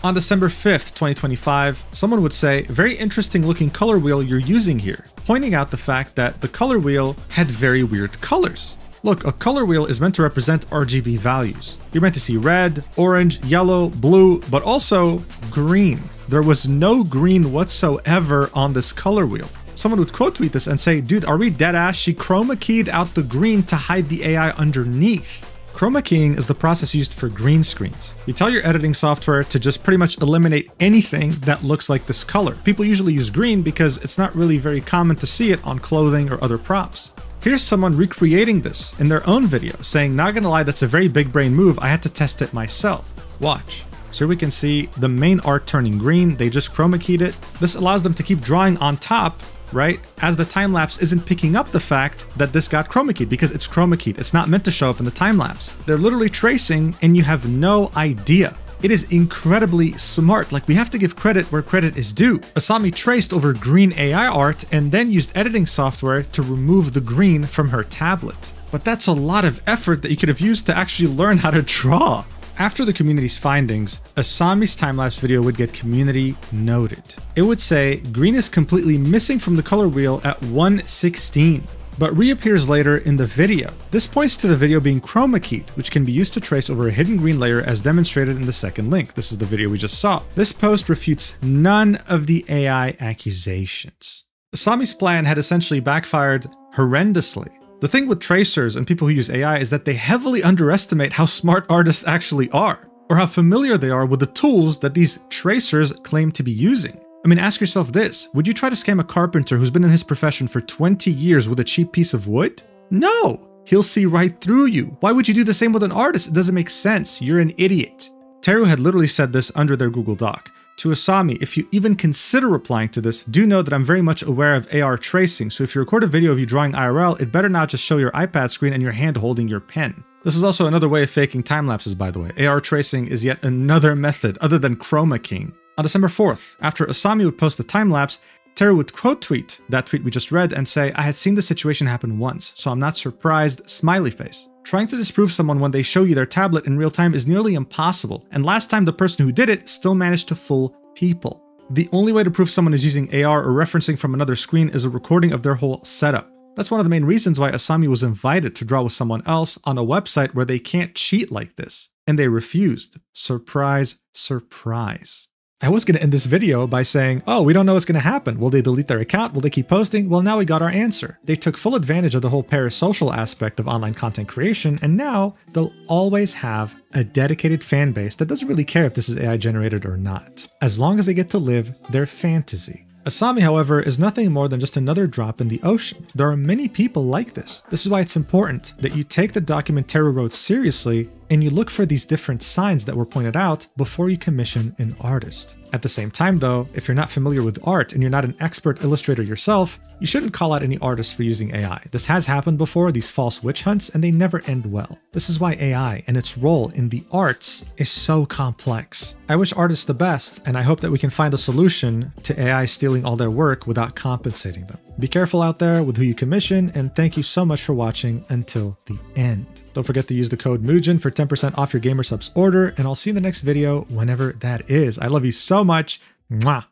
On December 5th, 2025, someone would say, very interesting looking color wheel you're using here, pointing out the fact that the color wheel had very weird colors. Look, a color wheel is meant to represent RGB values. You're meant to see red, orange, yellow, blue, but also green. There was no green whatsoever on this color wheel. Someone would quote tweet this and say, dude, are we dead ass? She chroma keyed out the green to hide the AI underneath. Chroma keying is the process used for green screens. You tell your editing software to just pretty much eliminate anything that looks like this color. People usually use green because it's not really very common to see it on clothing or other props. Here's someone recreating this in their own video, saying, not gonna lie, that's a very big brain move, I had to test it myself. Watch. So here we can see the main art turning green, they just chroma keyed it. This allows them to keep drawing on top, right? As the time-lapse isn't picking up the fact that this got chroma keyed because it's chroma keyed. It's not meant to show up in the time-lapse. They're literally tracing and you have no idea. It is incredibly smart. Like, we have to give credit where credit is due. Asami traced over green AI art and then used editing software to remove the green from her tablet. But that's a lot of effort that you could have used to actually learn how to draw. After the community's findings, Asami's time-lapse video would get community noted. It would say, green is completely missing from the color wheel at 1:16, but reappears later in the video. This points to the video being chroma keyed, which can be used to trace over a hidden green layer as demonstrated in the second link. This is the video we just saw. This post refutes none of the AI accusations. Asami's plan had essentially backfired horrendously. The thing with tracers and people who use AI is that they heavily underestimate how smart artists actually are, or how familiar they are with the tools that these tracers claim to be using. I mean, ask yourself this, would you try to scam a carpenter who's been in his profession for 20 years with a cheap piece of wood? No! He'll see right through you. Why would you do the same with an artist? It doesn't make sense. You're an idiot. Teru had literally said this under their Google Doc. To Asami, if you even consider replying to this, do know that I'm very much aware of AR tracing, so if you record a video of you drawing IRL, it better not just show your iPad screen and your hand holding your pen. This is also another way of faking time lapses, by the way. AR tracing is yet another method other than chroma keying. On December 4th, after Asami would post the time lapse, Teru would quote tweet that tweet we just read and say, I had seen the situation happen once, so I'm not surprised, smiley face. Trying to disprove someone when they show you their tablet in real time is nearly impossible, and last time the person who did it still managed to fool people. The only way to prove someone is using AR or referencing from another screen is a recording of their whole setup. That's one of the main reasons why Asami was invited to draw with someone else on a website where they can't cheat like this. And they refused. Surprise, surprise. I was going to end this video by saying, oh, we don't know what's going to happen. Will they delete their account? Will they keep posting? Well, now we got our answer. They took full advantage of the whole parasocial aspect of online content creation, and now they'll always have a dedicated fan base that doesn't really care if this is AI generated or not, as long as they get to live their fantasy. Asami, however, is nothing more than just another drop in the ocean. There are many people like this. This is why it's important that you take the document Teru wrote seriously and you look for these different signs that were pointed out before you commission an artist. At the same time though, if you're not familiar with art and you're not an expert illustrator yourself, you shouldn't call out any artists for using AI. This has happened before, these false witch hunts, and they never end well. This is why AI and its role in the arts is so complex. I wish artists the best, and I hope that we can find a solution to AI stealing all their work without compensating them. Be careful out there with who you commission, and thank you so much for watching until the end. Don't forget to use the code Mujin for 10% off your Gamer Subs order, and I'll see you in the next video whenever that is. I love you so much. Mwah!